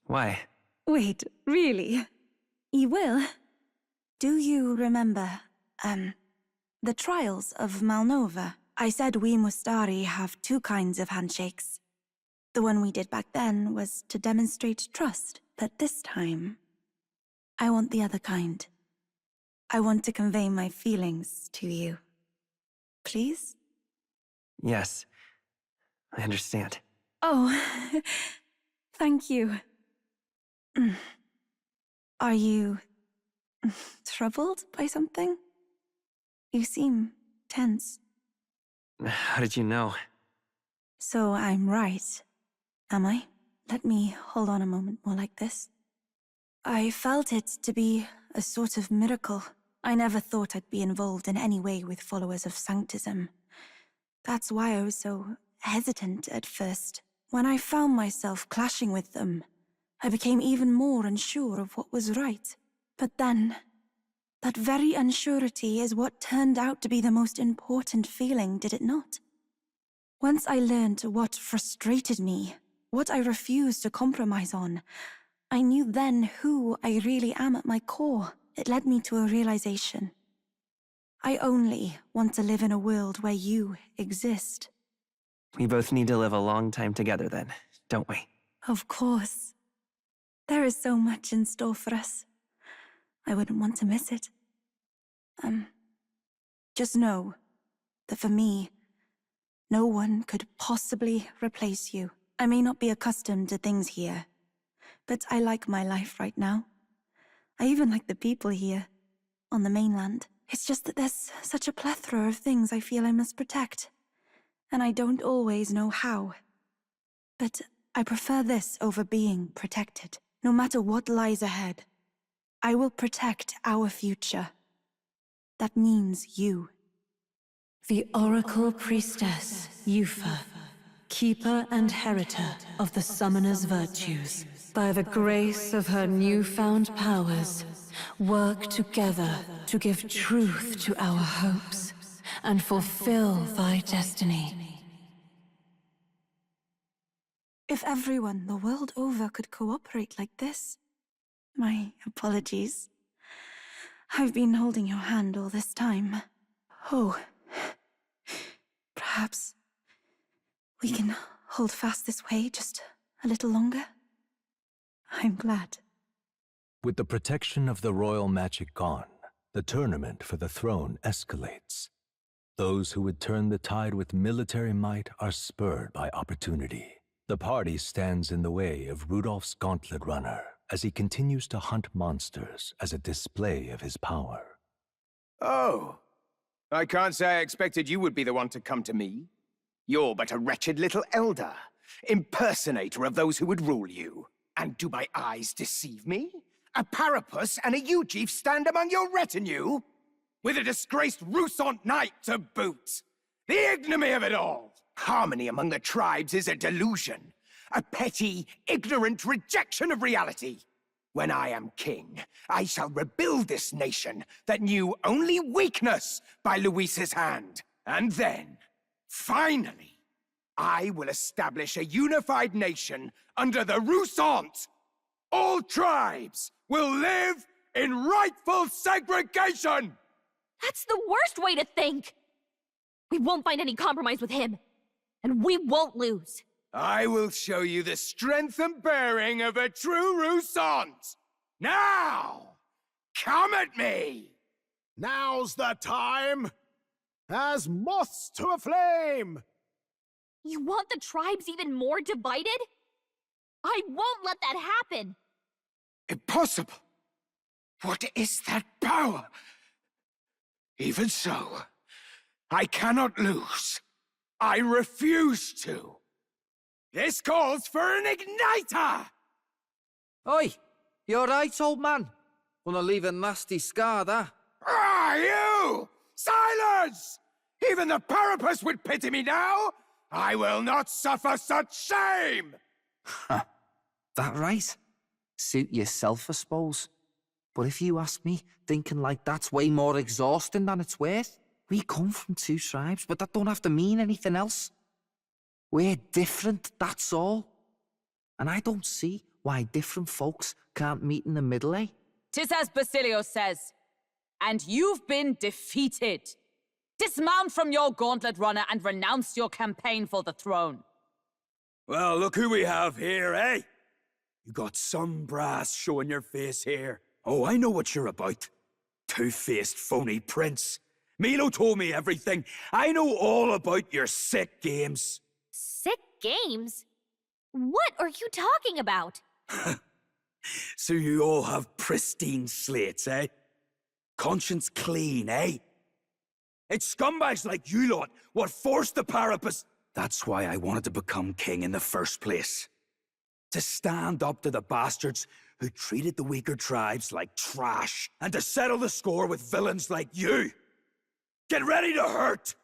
why? Wait, really? You will? Do you remember, the trials of Malnova? I said we Mustari have two kinds of handshakes. The one we did back then was to demonstrate trust, but this time, I want the other kind. I want to convey my feelings to you. Please? Yes, I understand. Oh, thank you. Are you troubled by something? You seem tense. How did you know? So I'm right, am I? Let me hold on a moment more like this. I felt it to be a sort of miracle. I never thought I'd be involved in any way with followers of Sanctism. That's why I was so hesitant at first. When I found myself clashing with them, I became even more unsure of what was right. But then, that very unsurety is what turned out to be the most important feeling, did it not? Once I learned what frustrated me, what I refused to compromise on, I knew then who I really am at my core. It led me to a realization. I only want to live in a world where you exist. We both need to live a long time together then, don't we? Of course. There is so much in store for us. I wouldn't want to miss it. Just know that for me, no one could possibly replace you. I may not be accustomed to things here, but I like my life right now. I even like the people here, on the mainland. It's just that there's such a plethora of things I feel I must protect, and I don't always know how. But I prefer this over being protected. No matter what lies ahead, I will protect our future. That means you. The Oracle Priestess, Yufa, keeper and heritor of the Summoner's virtues, by the grace of her newfound powers, work together to give truth to our hopes and fulfill thy destiny. If everyone the world over could cooperate like this. My apologies. I've been holding your hand all this time. Oh. Perhaps we can hold fast this way just a little longer? I'm glad. With the protection of the royal magic gone, the tournament for the throne escalates. Those who would turn the tide with military might are spurred by opportunity. The party stands in the way of Rudolph's gauntlet runner as he continues to hunt monsters as a display of his power. Oh, I can't say I expected you would be the one to come to me. You're but a wretched little elder, impersonator of those who would rule you. And do my eyes deceive me? A Parapus and a Eugif stand among your retinue? With a disgraced Rusant knight to boot! The ignominy of it all! Harmony among the tribes is a delusion. A petty, ignorant rejection of reality. When I am king, I shall rebuild this nation that knew only weakness by Luis's hand. And then, finally, I will establish a unified nation under the Rusant. All tribes will live in rightful segregation! That's the worst way to think! We won't find any compromise with him, and we won't lose. I will show you the strength and bearing of a true Rusant! Now! Come at me! Now's the time! As moths to a flame! You want the tribes even more divided? I won't let that happen! Impossible! What is that power? Even so, I cannot lose. I refuse to. This calls for an igniter! Oi! You alright, old man? Gonna leave a nasty scar, that. Ah, you! Silence! Even the Parapus would pity me now! I will not suffer such shame! That right? Suit yourself, I suppose. But if you ask me, thinking like that's way more exhausting than it's worth. We come from two tribes, but that don't have to mean anything else. We're different, that's all. And I don't see why different folks can't meet in the middle, eh? 'Tis as Basilio says. And you've been defeated. Dismount from your gauntlet runner and renounce your campaign for the throne. Well, look who we have here, eh? You got some brass showing your face here. Oh, I know what you're about. Two-faced phony prince. Milo told me everything. I know all about your sick games. Sick games? What are you talking about? So you all have pristine slates, eh? Conscience clean, eh? It's scumbags like you lot what forced the Parapus. That's why I wanted to become king in the first place. To stand up to the bastards who treated the weaker tribes like trash, and to settle the score with villains like you. Get ready to hurt!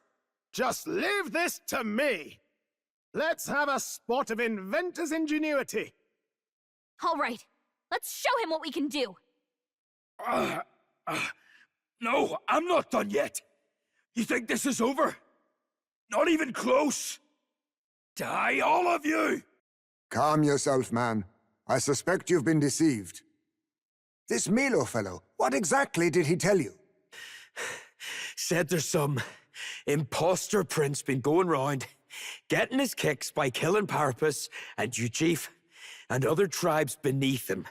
Just leave this to me. Let's have a spot of inventor's ingenuity. All right, let's show him what we can do. No, I'm not done yet. You think this is over? Not even close. Die, all of you! Calm yourself, man. I suspect you've been deceived. This Milo fellow, what exactly did he tell you? Said there's some imposter prince been going round, getting his kicks by killing Parapus and Eugif and other tribes beneath him.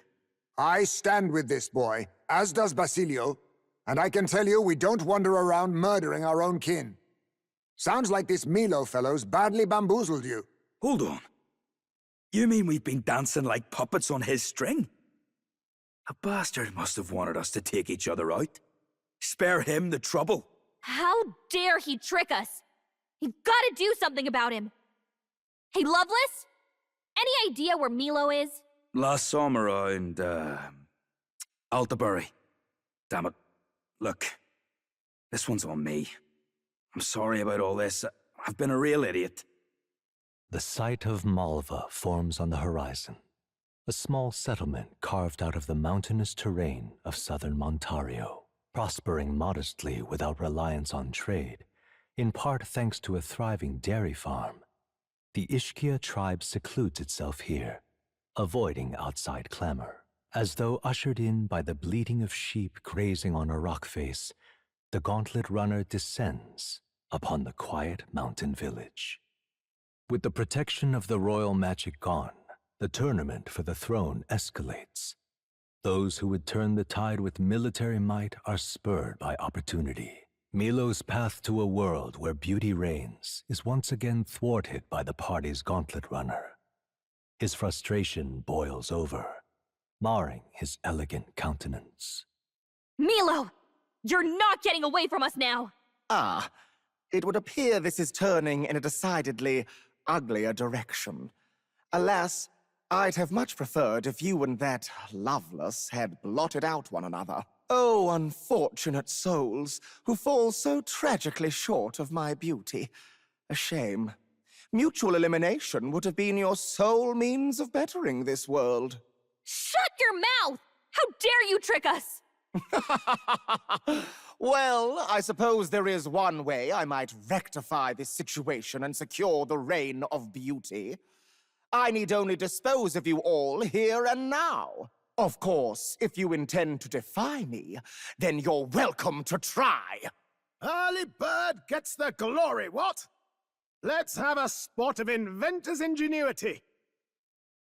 I stand with this boy, as does Basilio, and I can tell you we don't wander around murdering our own kin. Sounds like this Milo fellow's badly bamboozled you. Hold on. You mean we've been dancing like puppets on his string? A bastard must have wanted us to take each other out. Spare him the trouble. How dare he trick us? You've got to do something about him. Hey, Loveless? Any idea where Milo is? Last saw him around, Altabury. Damn it. Look, this one's on me. I'm sorry about all this. I've been a real idiot. The site of Malva forms on the horizon, a small settlement carved out of the mountainous terrain of southern Montario, prospering modestly without reliance on trade, in part thanks to a thriving dairy farm. The Ishkia tribe secludes itself here, avoiding outside clamor. As though ushered in by the bleating of sheep grazing on a rock face, the gauntlet runner descends upon the quiet mountain village. With the protection of the royal magic gone, the tournament for the throne escalates. Those who would turn the tide with military might are spurred by opportunity. Milo's path to a world where beauty reigns is once again thwarted by the party's gauntlet runner. His frustration boils over, marring his elegant countenance. Milo! You're not getting away from us now! Ah, it would appear this is turning in a decidedly uglier direction. Alas, I'd have much preferred if you and that Loveless had blotted out one another. Oh, unfortunate souls who fall so tragically short of my beauty. A shame. Mutual elimination would have been your sole means of bettering this world. Shut your mouth! How dare you trick us! Well, I suppose there is one way I might rectify this situation and secure the reign of beauty. I need only dispose of you all here and now. Of course, if you intend to defy me, then you're welcome to try. Early bird gets the glory, what? Let's have a spot of inventor's ingenuity.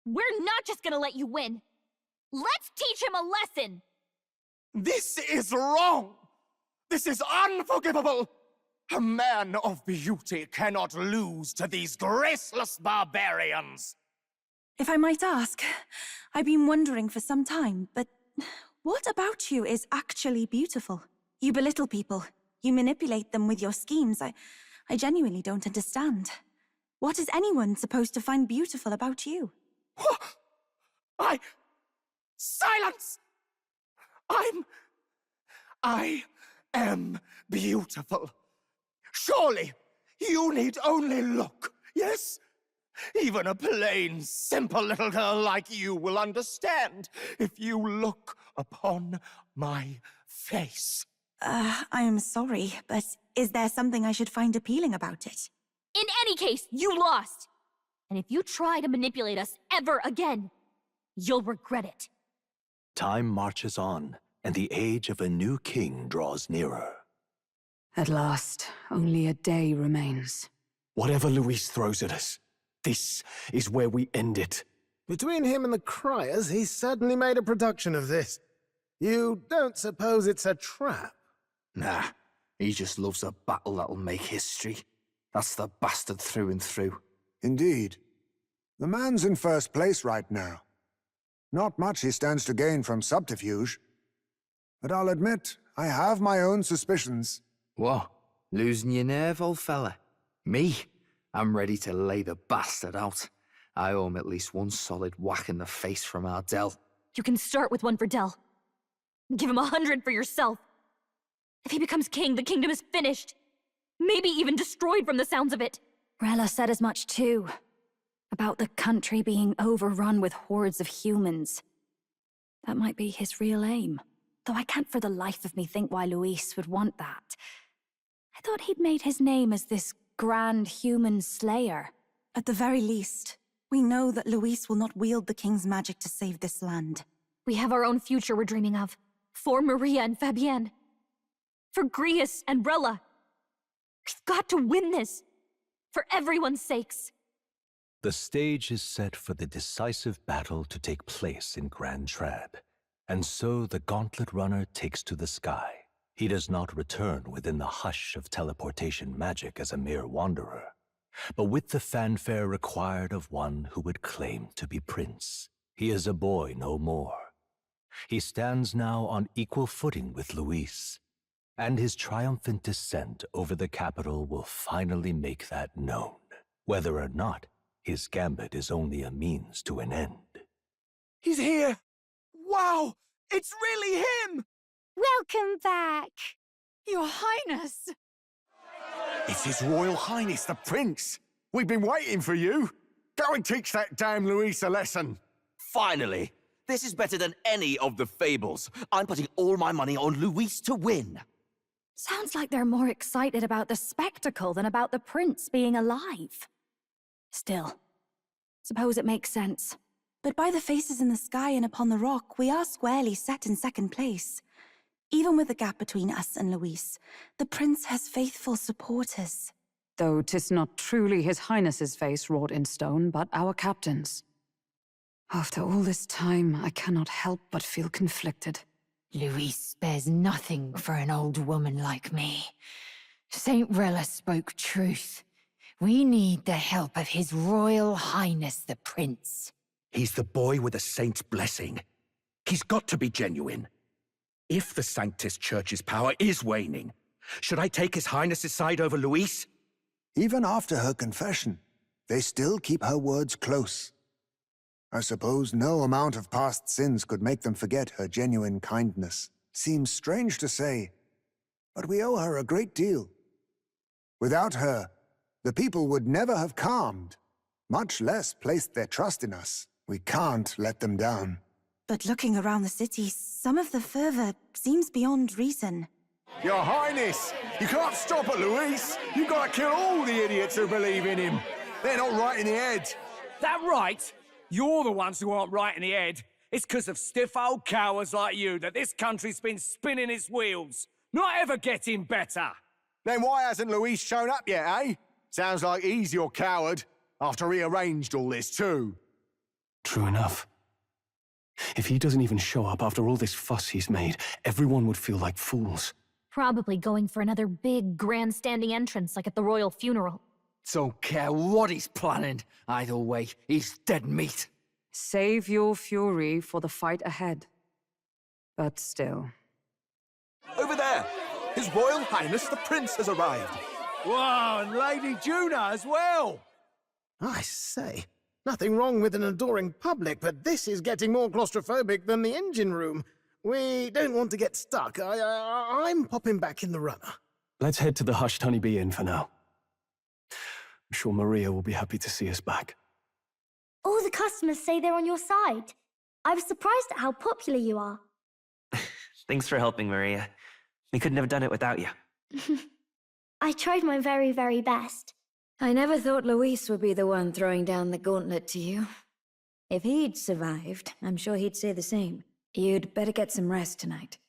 We're not just gonna let you win. Let's teach him a lesson! This is wrong! This is unforgivable! A man of beauty cannot lose to these graceless barbarians! If I might ask, I've been wondering for some time, but what about you is actually beautiful? You belittle people. You manipulate them with your schemes. I genuinely don't understand. What is anyone supposed to find beautiful about you? Silence! I am beautiful. Surely, you need only look, yes? Even a plain, simple little girl like you will understand if you look upon my face. I am sorry, but is there something I should find appealing about it? In any case, you lost! And if you try to manipulate us ever again, you'll regret it. Time marches on, and the age of a new king draws nearer. At last, only a day remains. Whatever Luis throws at us, this is where we end it. Between him and the Criers, he's certainly made a production of this. You don't suppose it's a trap? Nah, he just loves a battle that'll make history. That's the bastard through and through. Indeed. The man's in first place right now. Not much he stands to gain from subterfuge. But I'll admit, I have my own suspicions. What? Losing your nerve, old fella? Me? I'm ready to lay the bastard out. I owe him at least one solid whack in the face from Ardell. You can start with one for Del. Give him 100 for yourself. If he becomes king, the kingdom is finished. Maybe even destroyed from the sounds of it. Rella said as much too. About the country being overrun with hordes of humans. That might be his real aim. Though I can't for the life of me think why Luis would want that. I thought he'd made his name as this grand human slayer. At the very least, we know that Luis will not wield the king's magic to save this land. We have our own future we're dreaming of. For Maria and Fabienne. For Grius and Rella. We've got to win this. For everyone's sakes. The stage is set for the decisive battle to take place in Grand Trad. And so the Gauntlet Runner takes to the sky. He does not return within the hush of teleportation magic as a mere wanderer, but with the fanfare required of one who would claim to be prince. He is a boy no more. He stands now on equal footing with Luis, and his triumphant descent over the capital will finally make that known, whether or not his gambit is only a means to an end. He's here! Wow! It's really him! Welcome back! Your Highness! It's His Royal Highness the Prince! We've been waiting for you! Go and teach that damn Luis a lesson! Finally! This is better than any of the fables. I'm putting all my money on Luis to win. Sounds like they're more excited about the spectacle than about the prince being alive. Still, suppose it makes sense. But by the faces in the sky and upon the rock, we are squarely set in second place. Even with the gap between us and Luis, the prince has faithful supporters. Though 'tis not truly his Highness's face wrought in stone, but our captain's. After all this time, I cannot help but feel conflicted. Luis spares nothing for an old woman like me. Saint Rella spoke truth. We need the help of His Royal Highness the Prince. He's the boy with a saint's blessing. He's got to be genuine. If the Sanctus Church's power is waning, Should I take His Highness's side over Louise? Even after her confession, they still keep her words close. I suppose no amount of past sins could make them forget her genuine kindness. Seems strange to say, but we owe her a great deal. Without her, the people would never have calmed, much less placed their trust in us. We can't let them down. But looking around the city, some of the fervor seems beyond reason. Your Highness, you can't stop at Luis. You've got to kill all the idiots who believe in him. They're not right in the head. That right? You're the ones who aren't right in the head. It's because of stiff old cowards like you that this country's been spinning its wheels. Not ever getting better. Then why hasn't Luis shown up yet, eh? Sounds like he's your coward, after he arranged all this too. True enough. If he doesn't even show up after all this fuss he's made, everyone would feel like fools. Probably going for another big, grandstanding entrance like at the royal funeral. Don't care what he's planning. Either way, he's dead meat. Save your fury for the fight ahead. But still. Over there! His Royal Highness the Prince has arrived. Wow, and Lady Juna as well! I say, nothing wrong with an adoring public, but this is getting more claustrophobic than the engine room. We don't want to get stuck. I'm popping back in the runner. Let's head to the Hushed Honeybee Inn for now. I'm sure Maria will be happy to see us back. All the customers say they're on your side. I was surprised at how popular you are. Thanks for helping, Maria. We couldn't have done it without you. I tried my very, very best. I never thought Luis would be the one throwing down the gauntlet to you. If he'd survived, I'm sure he'd say the same. You'd better get some rest tonight.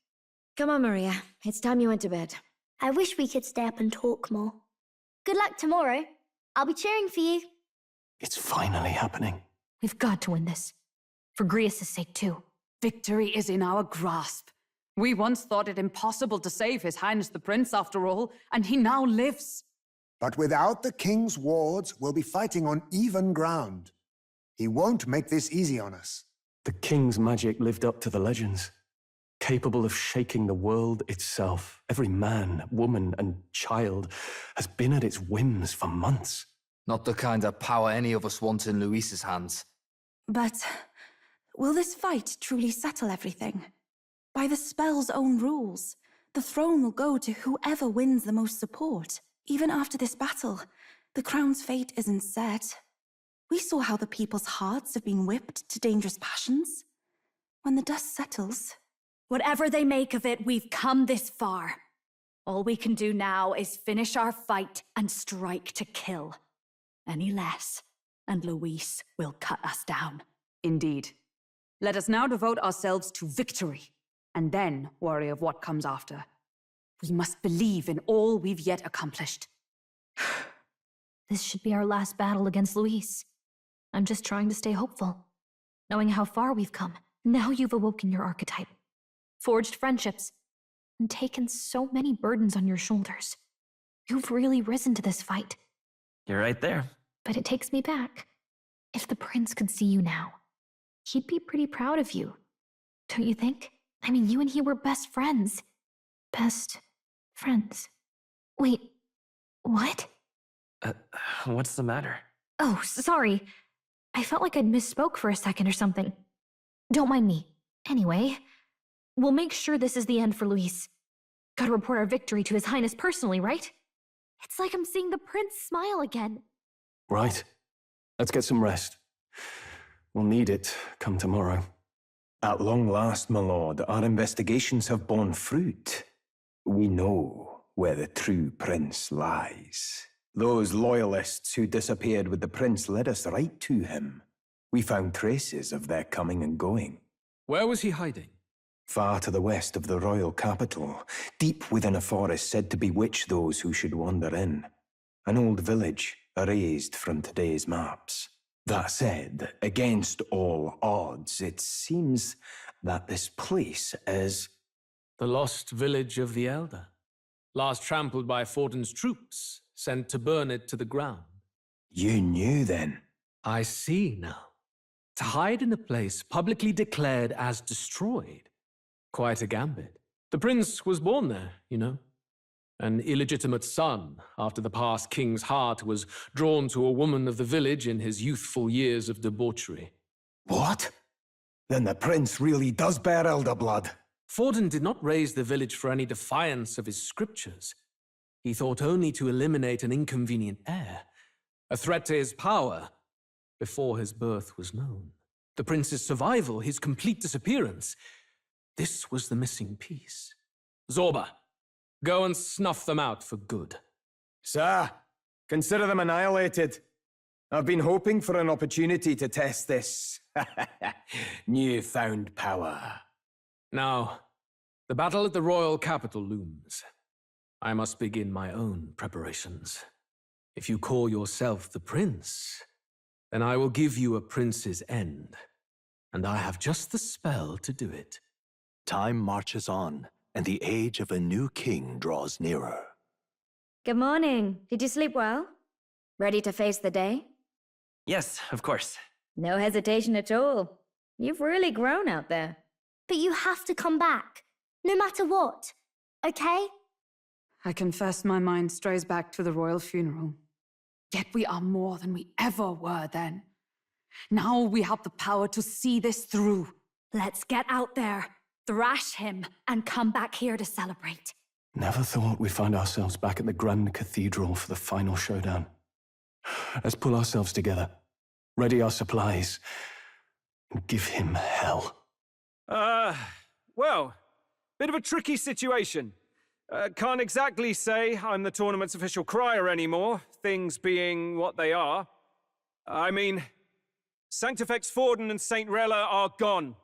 Come on, Maria. It's time you went to bed. I wish we could stay up and talk more. Good luck tomorrow. I'll be cheering for you. It's finally happening. We've got to win this. For Grius' sake, too. Victory is in our grasp. We once thought it impossible to save His Highness the Prince, after all, and he now lives. But without the king's wards, we'll be fighting on even ground. He won't make this easy on us. The king's magic lived up to the legends. Capable of shaking the world itself. Every man, woman, and child has been at its whims for months. Not the kind of power any of us want in Luis's hands. But will this fight truly settle everything? By the spell's own rules, the throne will go to whoever wins the most support. Even after this battle, the crown's fate isn't set. We saw how the people's hearts have been whipped to dangerous passions. When the dust settles... Whatever they make of it, we've come this far. All we can do now is finish our fight and strike to kill. Any less, and Luis will cut us down. Indeed. Let us now devote ourselves to victory, and then worry of what comes after. We must believe in all we've yet accomplished. This should be our last battle against Luis. I'm just trying to stay hopeful. Knowing how far we've come, now you've awoken your archetype. Forged friendships, and taken so many burdens on your shoulders. You've really risen to this fight. You're right there. But it takes me back. If the prince could see you now, he'd be pretty proud of you. Don't you think? I mean, you and he were best friends. Best friends. Wait, what? What's the matter? Oh, sorry. I felt like I'd misspoke for a second or something. Don't mind me. Anyway, we'll make sure this is the end for Luis. Gotta report our victory to His Highness personally, right? It's like I'm seeing the prince smile again. Right. Let's get some rest. We'll need it come tomorrow. At long last, my lord, our investigations have borne fruit. We know where the true prince lies. Those loyalists who disappeared with the prince led us right to him. We found traces of their coming and going. Where was he hiding? Far to the west of the royal capital, deep within a forest said to bewitch those who should wander in. An old village, erased from today's maps. That said, against all odds, it seems that this place is... The lost village of the Elder. Last trampled by Fortin's troops, sent to burn it to the ground. You knew then? I see now. To hide in a place publicly declared as destroyed. Quite a gambit. The prince was born there, you know. An illegitimate son, after the past king's heart was drawn to a woman of the village in his youthful years of debauchery. What? Then the prince really does bear elder blood. Forden did not raise the village for any defiance of his scriptures. He thought only to eliminate an inconvenient heir, a threat to his power, before his birth was known. The prince's survival, his complete disappearance, this was the missing piece. Zorba, go and snuff them out for good. Sir, consider them annihilated. I've been hoping for an opportunity to test this newfound power. Now, the battle at the royal capital looms. I must begin my own preparations. If you call yourself the prince, then I will give you a prince's end. And I have just the spell to do it. Time marches on, and the age of a new king draws nearer. Good morning. Did you sleep well? Ready to face the day? Yes, of course. No hesitation at all. You've really grown out there. But you have to come back, no matter what, okay? I confess my mind strays back to the royal funeral. Yet we are more than we ever were then. Now we have the power to see this through. Let's get out there, thrash him, and come back here to celebrate. Never thought we'd find ourselves back at the Grand Cathedral for the final showdown. Let's pull ourselves together, ready our supplies, and give him hell. Well, bit of a tricky situation. Can't exactly say I'm the tournament's official crier anymore, things being what they are. I mean, Sanctifex Forden and St. Rella are gone.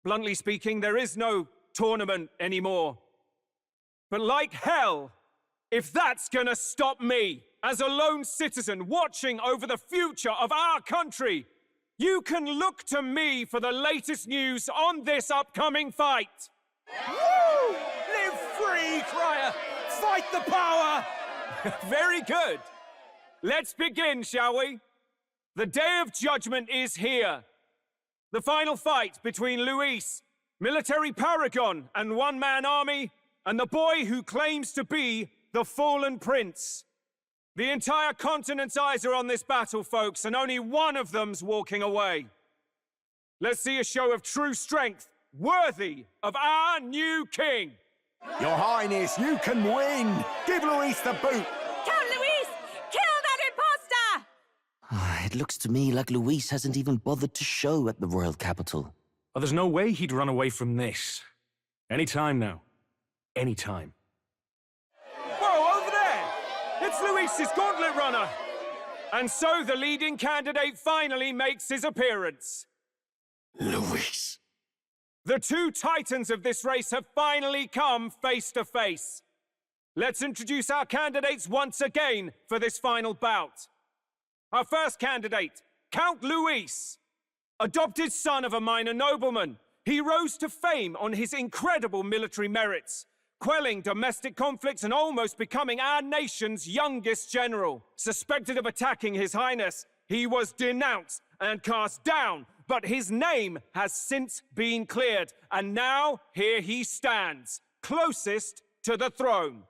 Bluntly speaking, there is no tournament anymore. But like hell, if that's gonna stop me, as a lone citizen watching over the future of our country, you can look to me for the latest news on this upcoming fight. Woo! Live free, crier! Fight the power! Very good. Let's begin, shall we? The Day of Judgment is here. The final fight between Luis, military paragon and one-man army, and the boy who claims to be the fallen prince. The entire continent's eyes are on this battle, folks, and only one of them's walking away. Let's see a show of true strength, worthy of our new king. Your Highness, you can win! Give Luis the boot! Count Luis! Kill that imposter! It looks to me like Luis hasn't even bothered to show at the royal capital. Oh, there's no way he'd run away from this. Anytime now. Anytime. Whoa, over there! It's Luis's gauntlet runner! And so the leading candidate finally makes his appearance. Luis. The two titans of this race have finally come face to face. Let's introduce our candidates once again for this final bout. Our first candidate, Count Luis. Adopted son of a minor nobleman, he rose to fame on his incredible military merits, quelling domestic conflicts and almost becoming our nation's youngest general. Suspected of attacking His Highness, he was denounced and cast down, but his name has since been cleared, and now here he stands, closest to the throne.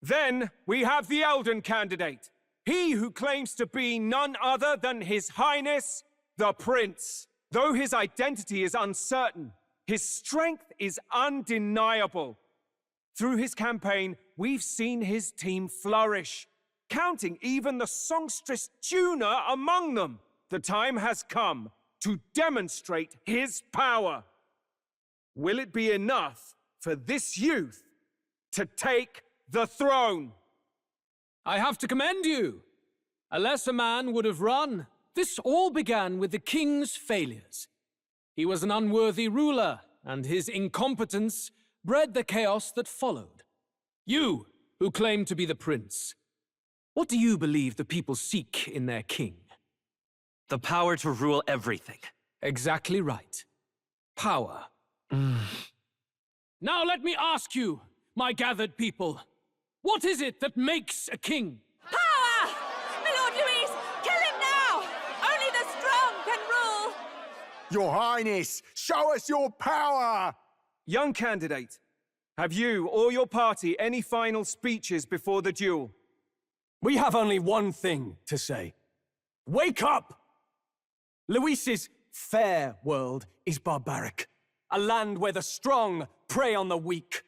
Then we have the Elden candidate, he who claims to be none other than His Highness, the Prince. Though his identity is uncertain, his strength is undeniable. Through his campaign, we've seen his team flourish, counting even the songstress Juna among them. The time has come to demonstrate his power. Will it be enough for this youth to take the throne? I have to commend you. A lesser man would have run. This all began with the king's failures. He was an unworthy ruler, and his incompetence bred the chaos that followed. You, who claim to be the prince, what do you believe the people seek in their king? The power to rule everything. Exactly right. Power. Now let me ask you, my gathered people, what is it that makes a king? Power! My Lord Luis, kill him now! Only the strong can rule! Your Highness, show us your power! Young candidate, Have you or your party any final speeches before the duel? We have only one thing to say. Wake up! Luis's fair world is barbaric. A land where the strong prey on the weak.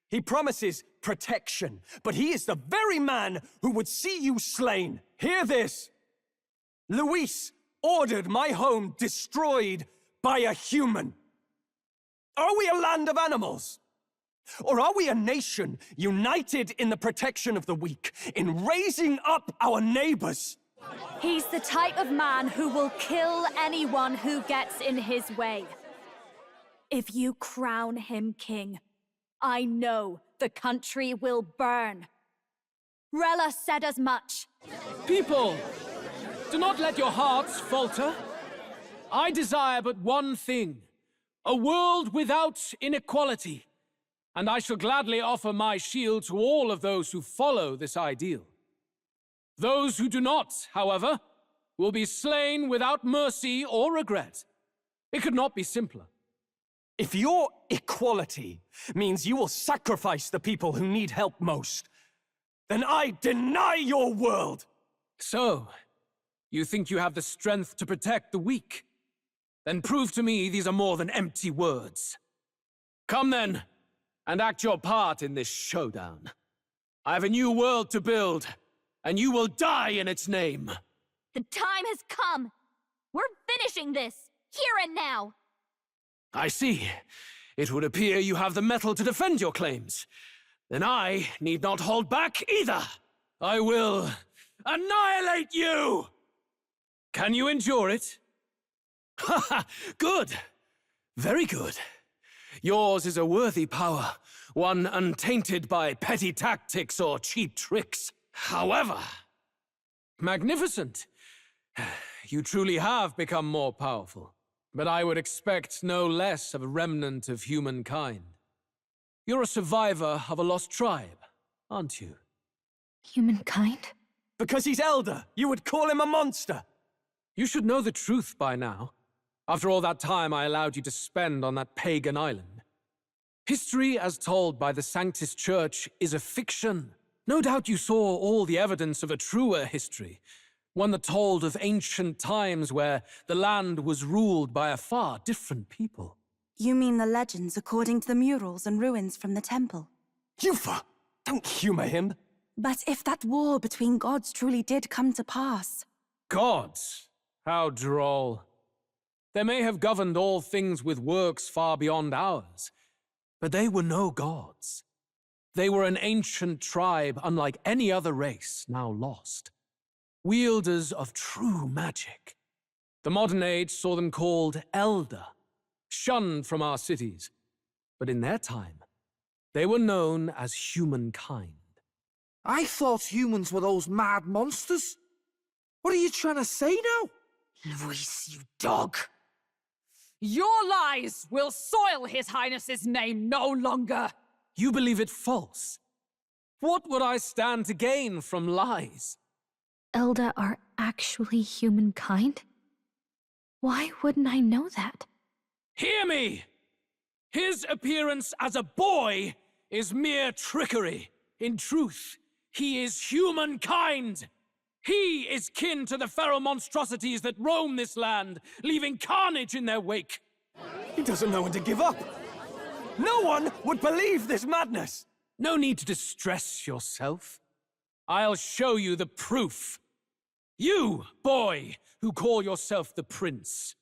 He promises protection, but he is the very man who would see you slain. Hear this! Luis ordered my home destroyed by a human. Are we a land of animals? Or are we a nation united in the protection of the weak, in raising up our neighbors? He's the type of man who will kill anyone who gets in his way. If you crown him king, I know the country will burn. Rella said as much. People, do not let your hearts falter. I desire but one thing, a world without inequality. And I shall gladly offer my shield to all of those who follow this ideal. Those who do not, however, will be slain without mercy or regret. It could not be simpler. If your equality means you will sacrifice the people who need help most, then I deny your world! So, you think you have the strength to protect the weak? Then prove to me these are more than empty words. Come then, and act your part in this showdown. I have a new world to build, and you will die in its name. The time has come. We're finishing this, here and now. I see. It would appear you have the mettle to defend your claims. Then I need not hold back either. I will annihilate you! Can you endure it? Ha ha! Good! Very good. Yours is a worthy power, one untainted by petty tactics or cheap tricks. However, magnificent. You truly have become more powerful, but I would expect no less of a remnant of humankind. You're a survivor of a lost tribe, aren't you? Humankind? Because he's elder, you would call him a monster! You should know the truth by now. After all that time I allowed you to spend on that pagan island. History as told by the Sanctus Church is a fiction. No doubt you saw all the evidence of a truer history, one that told of ancient times where the land was ruled by a far different people. You mean the legends according to the murals and ruins from the temple? Yufa! Don't humor him! But if that war between gods truly did come to pass... Gods? How droll. They may have governed all things with works far beyond ours, but they were no gods. They were an ancient tribe unlike any other race now lost. Wielders of true magic. The modern age saw them called Elder, shunned from our cities. But in their time, they were known as humankind. I thought humans were those mad monsters. What are you trying to say now? Luis, you dog. Your lies will soil His Highness's name no longer. You believe it false? What would I stand to gain from lies? Elda are actually humankind? Why wouldn't I know that? Hear me! His appearance as a boy is mere trickery. In truth, he is humankind. He is kin to the feral monstrosities that roam this land, leaving carnage in their wake. He doesn't know when to give up. No one would believe this madness. No need to distress yourself. I'll show you the proof. You, boy, who call yourself the prince.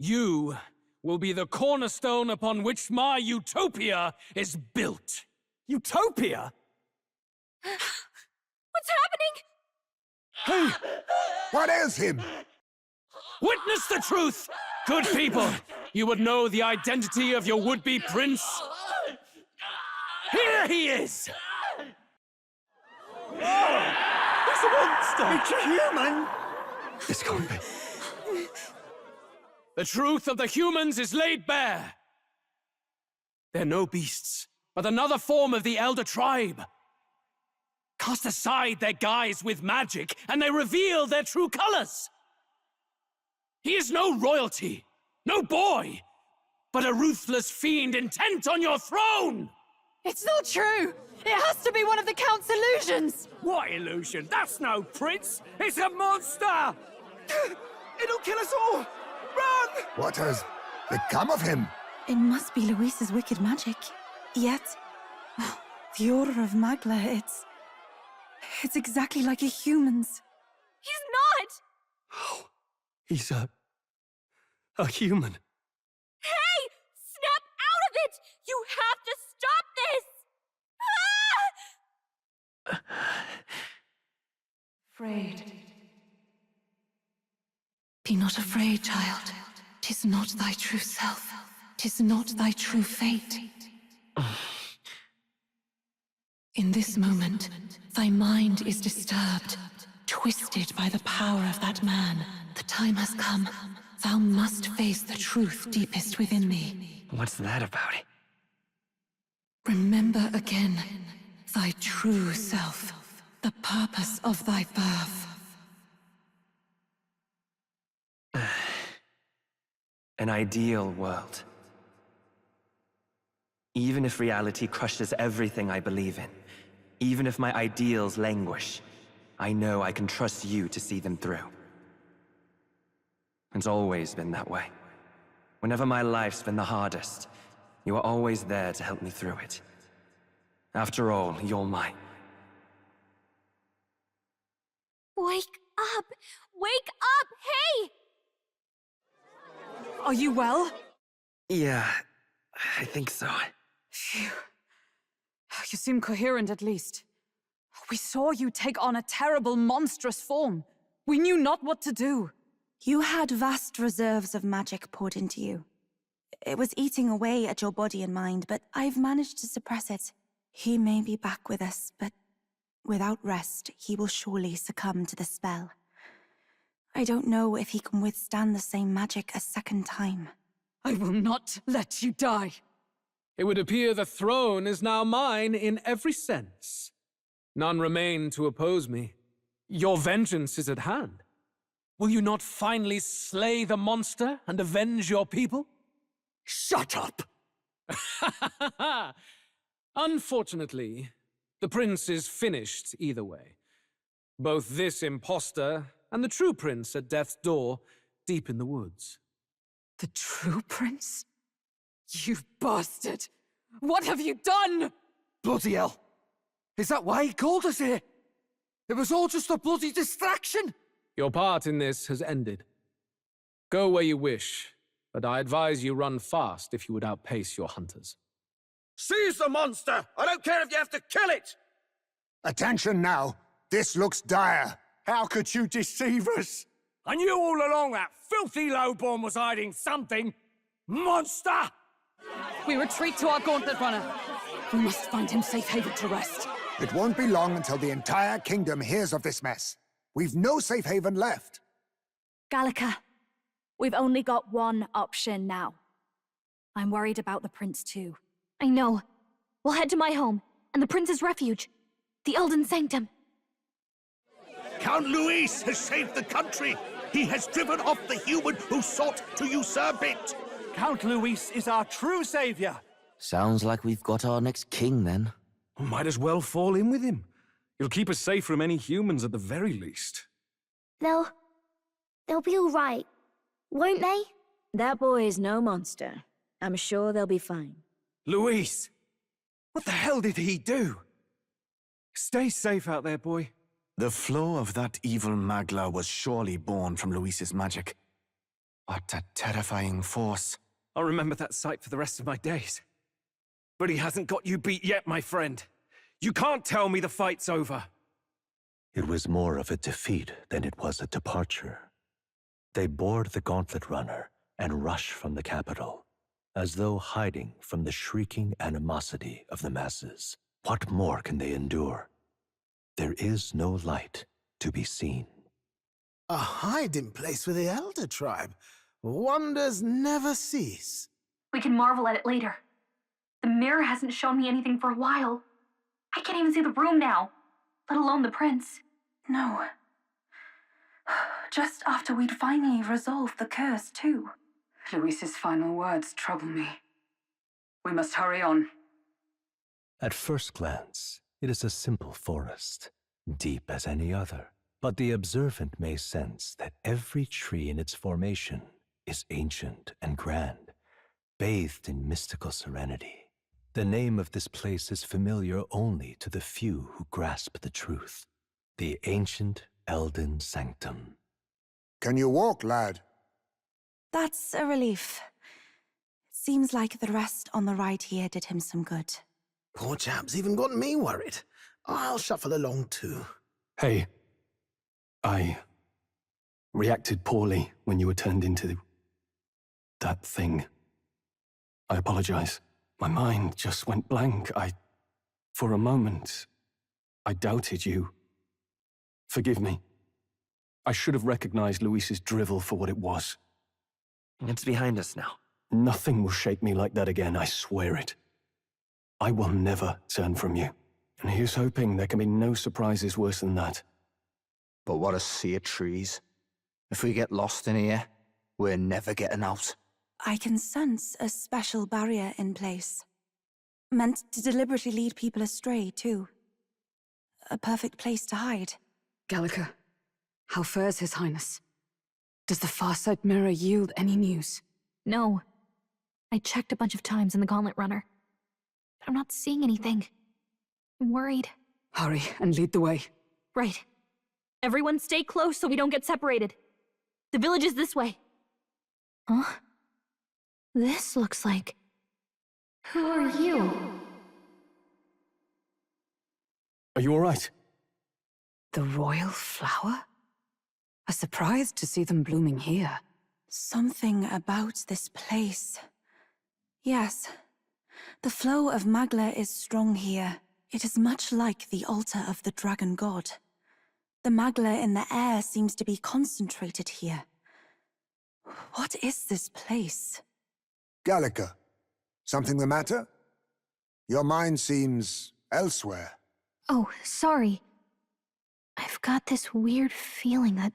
You will be the cornerstone upon which my utopia is built. Utopia? What's happening? Hey! What is him? Witness the truth! Good people, you would know the identity of your would-be prince. Here he is! Oh, he's a monster! It's a human! This can't be. The truth of the humans is laid bare. They're no beasts, but another form of the Elder Tribe. Cast aside their guise with magic, and they reveal their true colors. He is no royalty, no boy, but a ruthless fiend intent on your throne! It's not true! It has to be one of the Count's illusions! What illusion? That's no prince! It's a monster! It'll kill us all! Run! What has become of him? It must be Luis's wicked magic. Yet, the Order of Magla, it's exactly like a human's. He's not! He's a human. Hey! Snap out of it! You have to stop this! Afraid. Be not afraid, child. 'Tis not thy true self. 'Tis not thy true fate. In this moment, thy mind is disturbed, twisted by the power of that man. The time has come. Thou must face the truth deepest within thee. What's that about? Remember again thy true self, the purpose of thy birth. An ideal world. Even if reality crushes everything I believe in, even if my ideals languish, I know I can trust you to see them through. It's always been that way. Whenever my life's been the hardest, you are always there to help me through it. After all, you're mine. Wake up! Wake up! Hey! Are you well? Yeah, I think so. Phew. You seem coherent, at least. We saw you take on a terrible, monstrous form. We knew not what to do. You had vast reserves of magic poured into you. It was eating away at your body and mind, but I've managed to suppress it. He may be back with us, but without rest, he will surely succumb to the spell. I don't know if he can withstand the same magic a second time. I will not let you die. It would appear the throne is now mine in every sense. None remain to oppose me. Your vengeance is at hand. Will you not finally slay the monster and avenge your people? Shut up! Unfortunately, the prince is finished either way. Both this impostor and the true prince at death's door, deep in the woods. The true prince? You bastard! What have you done? Bloody hell! Is that why he called us here? It was all just a bloody distraction! Your part in this has ended. Go where you wish, but I advise you run fast if you would outpace your hunters. Seize the monster! I don't care if you have to kill it! Attention now. This looks dire. How could you deceive us? I knew all along that filthy lowborn was hiding something. Monster! We retreat to our gauntlet runner. We must find him safe haven to rest. It won't be long until the entire kingdom hears of this mess. We've no safe haven left. Gallica, we've only got one option now. I'm worried about the prince too. I know. We'll head to my home, and the prince's refuge. The Elden Sanctum. Count Luis has saved the country. He has driven off the human who sought to usurp it. Count Luis is our true savior. Sounds like we've got our next king, then. Might as well fall in with him. He'll keep us safe from any humans at the very least. They'll be all right, won't they? That boy is no monster. I'm sure they'll be fine. Luis! What the hell did he do? Stay safe out there, boy. The flow of that evil Magla was surely born from Luis's magic. What a terrifying force. I'll remember that sight for the rest of my days. But he hasn't got you beat yet, my friend. You can't tell me the fight's over. It was more of a defeat than it was a departure. They board the gauntlet runner and rush from the capital, as though hiding from the shrieking animosity of the masses. What more can they endure? There is no light to be seen. A hiding place for the Elder tribe. Wonders never cease. We can marvel at it later. The mirror hasn't shown me anything for a while. I can't even see the room now, let alone the prince. No. Just after we'd finally resolved the curse, too. Luis's final words trouble me. We must hurry on. At first glance, it is a simple forest, deep as any other. But the observant may sense that every tree in its formation is ancient and grand, bathed in mystical serenity. The name of this place is familiar only to the few who grasp the truth. The ancient Elden Sanctum. Can you walk, lad? That's a relief. It seems like the rest on the ride here did him some good. Poor chap's even got me worried. I'll shuffle along too. Hey, I reacted poorly when you were turned into that thing. I apologize. My mind just went blank. For a moment, I doubted you. Forgive me. I should have recognized Luis's drivel for what it was. It's behind us now. Nothing will shake me like that again, I swear it. I will never turn from you. And here's hoping there can be no surprises worse than that. But what a sea of trees. If we get lost in here, we're never getting out. I can sense a special barrier in place. Meant to deliberately lead people astray, too. A perfect place to hide. Gallica, how fares His Highness? Does the Farsight Mirror yield any news? No. I checked a bunch of times in the Gauntlet Runner. But I'm not seeing anything. I'm worried. Hurry and lead the way. Right. Everyone stay close so we don't get separated. The village is this way. Huh? This looks like... Who are you? Are you all right? The royal flower? A surprise to see them blooming here. Something about this place. Yes. The flow of Magla is strong here. It is much like the altar of the dragon god. The Magla in the air seems to be concentrated here. What is this place? Gallica, something the matter? Your mind seems elsewhere. Oh, sorry. I've got this weird feeling that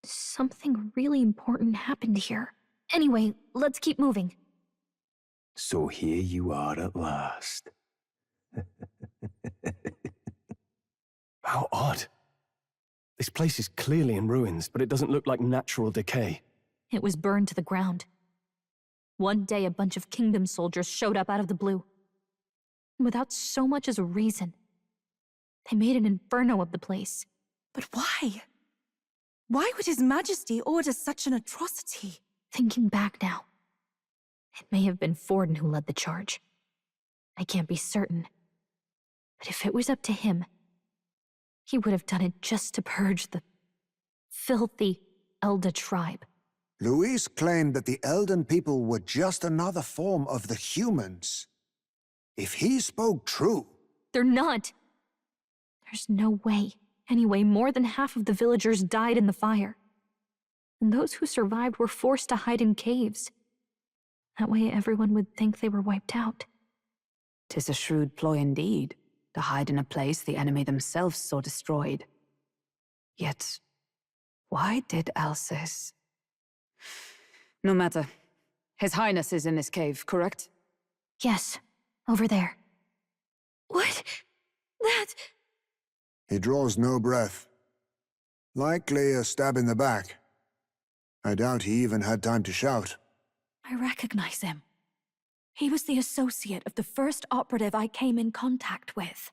something really important happened here. Anyway, let's keep moving. So here you are at last. How odd. This place is clearly in ruins, but it doesn't look like natural decay. It was burned to the ground. One day a bunch of kingdom soldiers showed up out of the blue. Without so much as a reason. They made an inferno of the place. But why? Why would His Majesty order such an atrocity? Thinking back now, it may have been Forden who led the charge. I can't be certain. But if it was up to him, he would have done it just to purge the filthy Elda tribe. Luis claimed that the Elden people were just another form of the humans. If he spoke true... They're not. There's no way. Anyway, more than half of the villagers died in the fire. And those who survived were forced to hide in caves. That way everyone would think they were wiped out. 'Tis a shrewd ploy indeed, to hide in a place the enemy themselves saw destroyed. Yet, why did Alcest... No matter. His Highness is in this cave, correct? Yes, over there. What? That... He draws no breath. Likely a stab in the back. I doubt he even had time to shout. I recognize him. He was the associate of the first operative I came in contact with.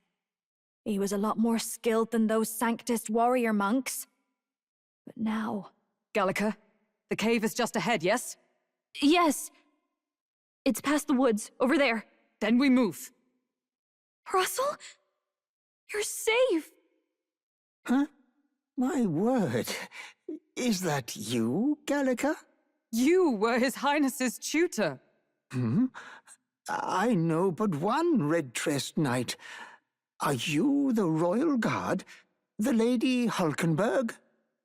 He was a lot more skilled than those Sanctist warrior monks. But now... Gallica, the cave is just ahead, yes? Yes. It's past the woods, over there. Then we move. Russell? You're safe! Huh? My word. Is that you, Gallica? You were His Highness's tutor. Hmm? I know but one red-tressed knight. Are you the royal guard? The Lady Hulkenberg?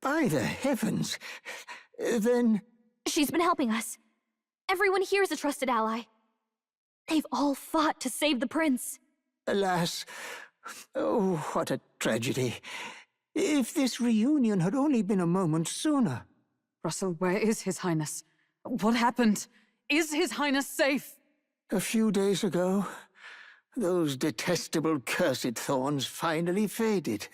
By the heavens! Then... She's been helping us. Everyone here is a trusted ally. They've all fought to save the prince. Alas. Oh, what a tragedy. If this reunion had only been a moment sooner. Russell, where is His Highness? What happened? Is His Highness safe? A few days ago, Those detestable cursed thorns finally faded.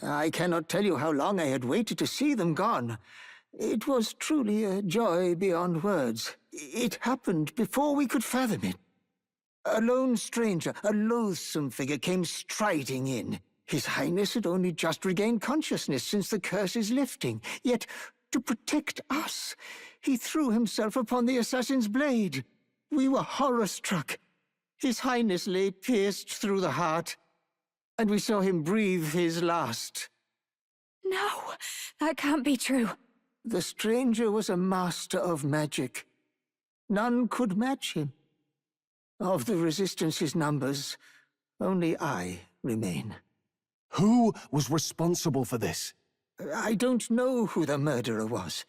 I cannot tell you how long I had waited to see them gone. It was truly a joy beyond words. It happened before we could fathom it. A lone stranger, a loathsome figure, came striding in. His Highness had only just regained consciousness since the curse's lifting. Yet, to protect us, he threw himself upon the assassin's blade. We were horror-struck. His Highness lay pierced through the heart, and we saw him breathe his last. No, that can't be true. The stranger was a master of magic. None could match him. Of the Resistance's numbers, only I remain. Who was responsible for this? I don't know who the murderer was,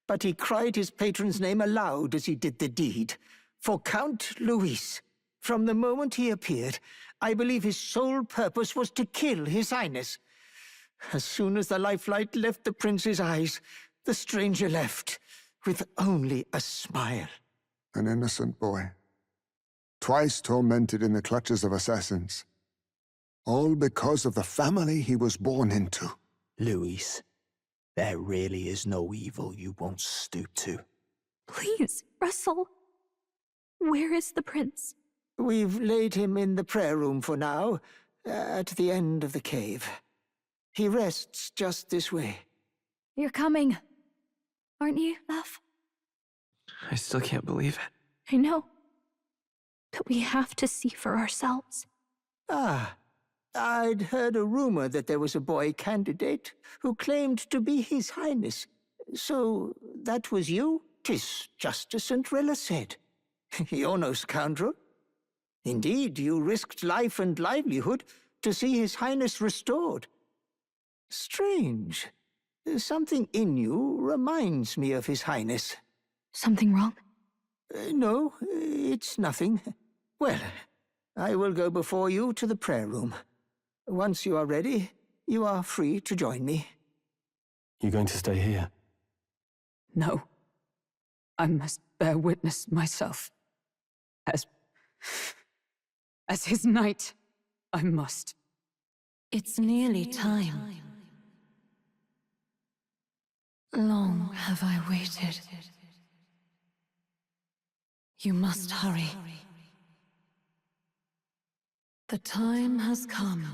but he cried his patron's name aloud as he did the deed. For Count Luis, from the moment he appeared, I believe his sole purpose was to kill His Highness. As soon as the lifelight left the prince's eyes, the stranger left, with only a smile. An innocent boy. Twice tormented in the clutches of assassins. All because of the family he was born into. Luis, there really is no evil you won't stoop to. Please, Russell. Where is the prince? We've laid him in the prayer room for now, at the end of the cave. He rests just this way. You're coming. Aren't you, love? I still can't believe it. I know. But we have to see for ourselves. Ah, I'd heard a rumor that there was a boy candidate who claimed to be His Highness. So that was you? 'Tis just as St. Rilla said. You're no scoundrel. Indeed, you risked life and livelihood to see His Highness restored. Strange. Something in you reminds me of His Highness. Something wrong? No, it's nothing. Well, I will go before you to the prayer room. Once you are ready, you are free to join me. You going to stay here? No. I must bear witness myself. As his knight, I must. It's nearly time. Long have I waited. You must hurry. The time has come.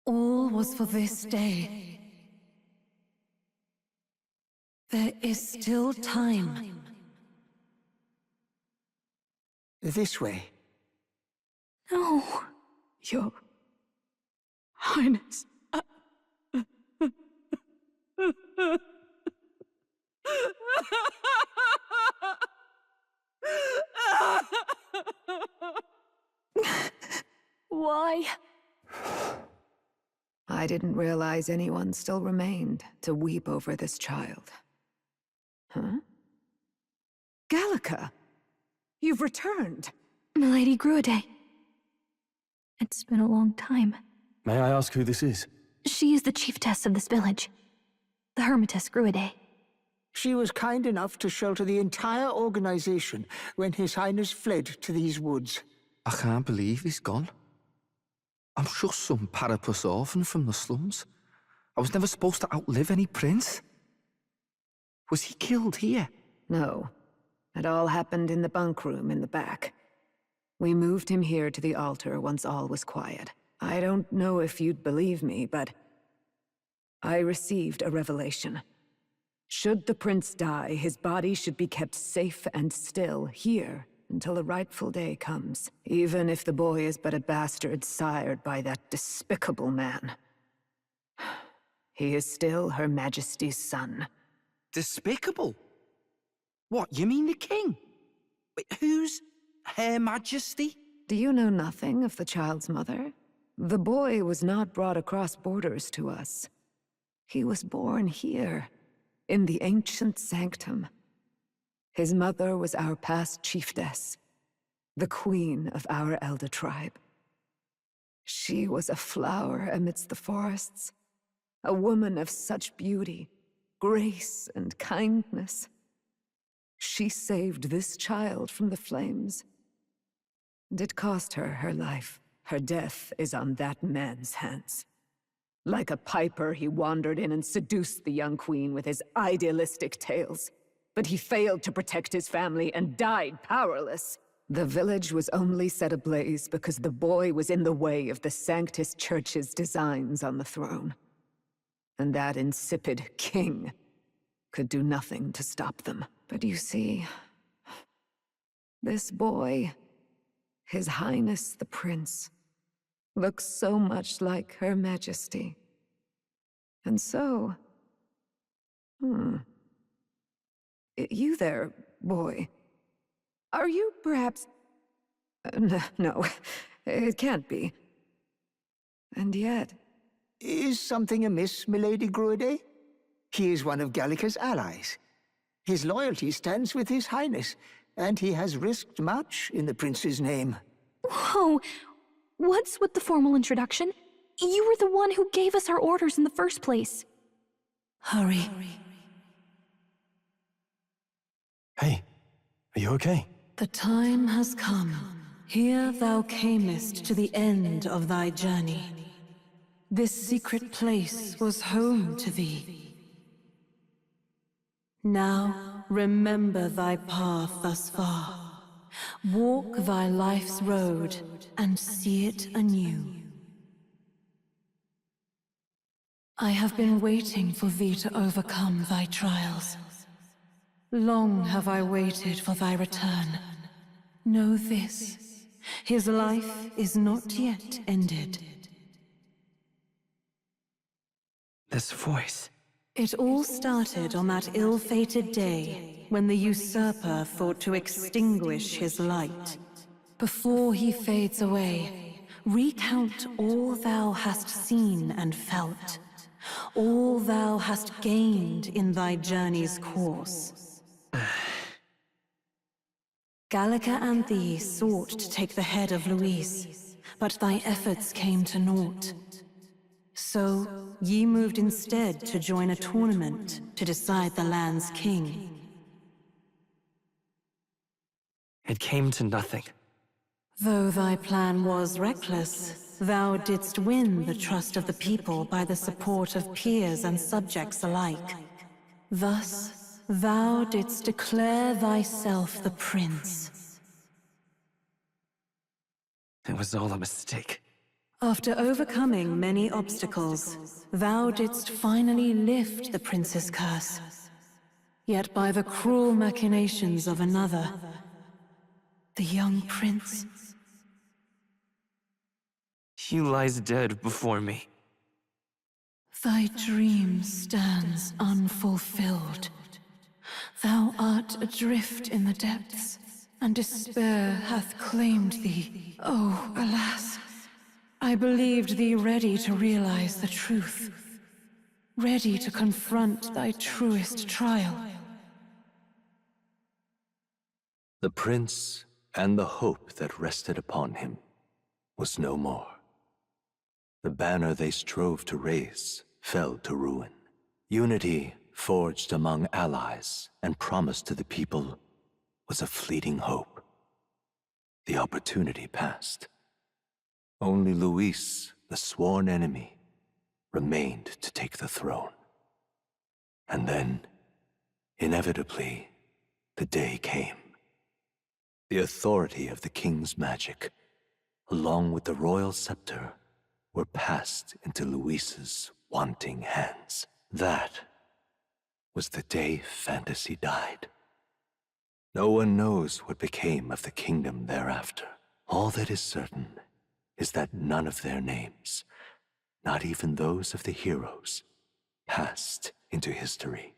All was for this day. There is still time. This way. No, Your Highness. Why? I didn't realize anyone still remained to weep over this child. Huh? Gallica, you've returned. Milady Gruaday. It's been a long time. May I ask who this is? She is the chiefess of this village. The Hermitess Gruaday. She was kind enough to shelter the entire organization when His Highness fled to these woods. I can't believe he's gone. I'm just some parapus orphan from the slums. I was never supposed to outlive any prince. Was he killed here? No. It all happened in the bunk room in the back. We moved him here to the altar once all was quiet. I don't know if you'd believe me, but I received a revelation. Should the prince die, his body should be kept safe and still here until the rightful day comes, even if the boy is but a bastard sired by that despicable man. He is still Her Majesty's son. Despicable? What, you mean the king? Wait, who's Her Majesty? Do you know nothing of the child's mother? The boy was not brought across borders to us. He was born here, in the ancient sanctum. His mother was our past chiefess, the queen of our elder tribe. She was a flower amidst the forests, a woman of such beauty, grace, and kindness. She saved this child from the flames, And it cost her her life. Her death is on that man's hands. Like a piper, he wandered in and seduced the young queen with his idealistic tales. But he failed to protect his family and died powerless. The village was only set ablaze because the boy was in the way of the Sanctus Church's designs on the throne. And that insipid king could do nothing to stop them. But you see, this boy, His Highness the Prince, looks so much like Her Majesty. And so... You there, boy. Are you perhaps... No, it can't be. And yet... Is something amiss, milady Gruide? He is one of Gallica's allies. His loyalty stands with His Highness, and he has risked much in the prince's name. Whoa! What's with the formal introduction? You were the one who gave us our orders in the first place. Hurry. Hey, are you okay? The time has come. Here thou camest to the end of thy journey. This secret place was home to thee. Now remember thy path thus far. Walk thy life's road and see it anew. I have been waiting for thee to overcome thy trials. Long have I waited for thy return. Know this, his life is not yet ended. This voice... It all started on that ill-fated day when the usurper thought to extinguish his light. Before he fades away, recount all thou hast seen and felt, all thou hast gained in thy journey's course. Gallica and thee sought to take the head of Luis, but thy efforts came to naught. So, ye moved instead to join a tournament to decide the land's king. It came to nothing. Though thy plan was reckless, thou didst win the trust of the people by the support of peers and subjects alike. Thus, thou didst declare thyself the prince. It was all a mistake. After overcoming many obstacles, thou didst finally lift the prince's curse. Yet by the cruel machinations of another, the young prince... He lies dead before me. Thy dream stands unfulfilled. Thou art adrift in the depths, and despair hath claimed thee. Oh, alas! I believed thee ready to realize the truth, ready to confront thy truest trial. The prince and the hope that rested upon him was no more. The banner they strove to raise fell to ruin. Unity forged among allies and promised to the people was a fleeting hope. The opportunity passed. Only Luis, the sworn enemy, remained to take the throne. And then, inevitably, the day came. The authority of the king's magic, along with the royal scepter, were passed into Luis's wanting hands. That was the day fantasy died. No one knows what became of the kingdom thereafter. All that is certain is that none of their names, not even those of the heroes, passed into history.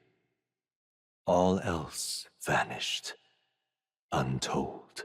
All else vanished, untold.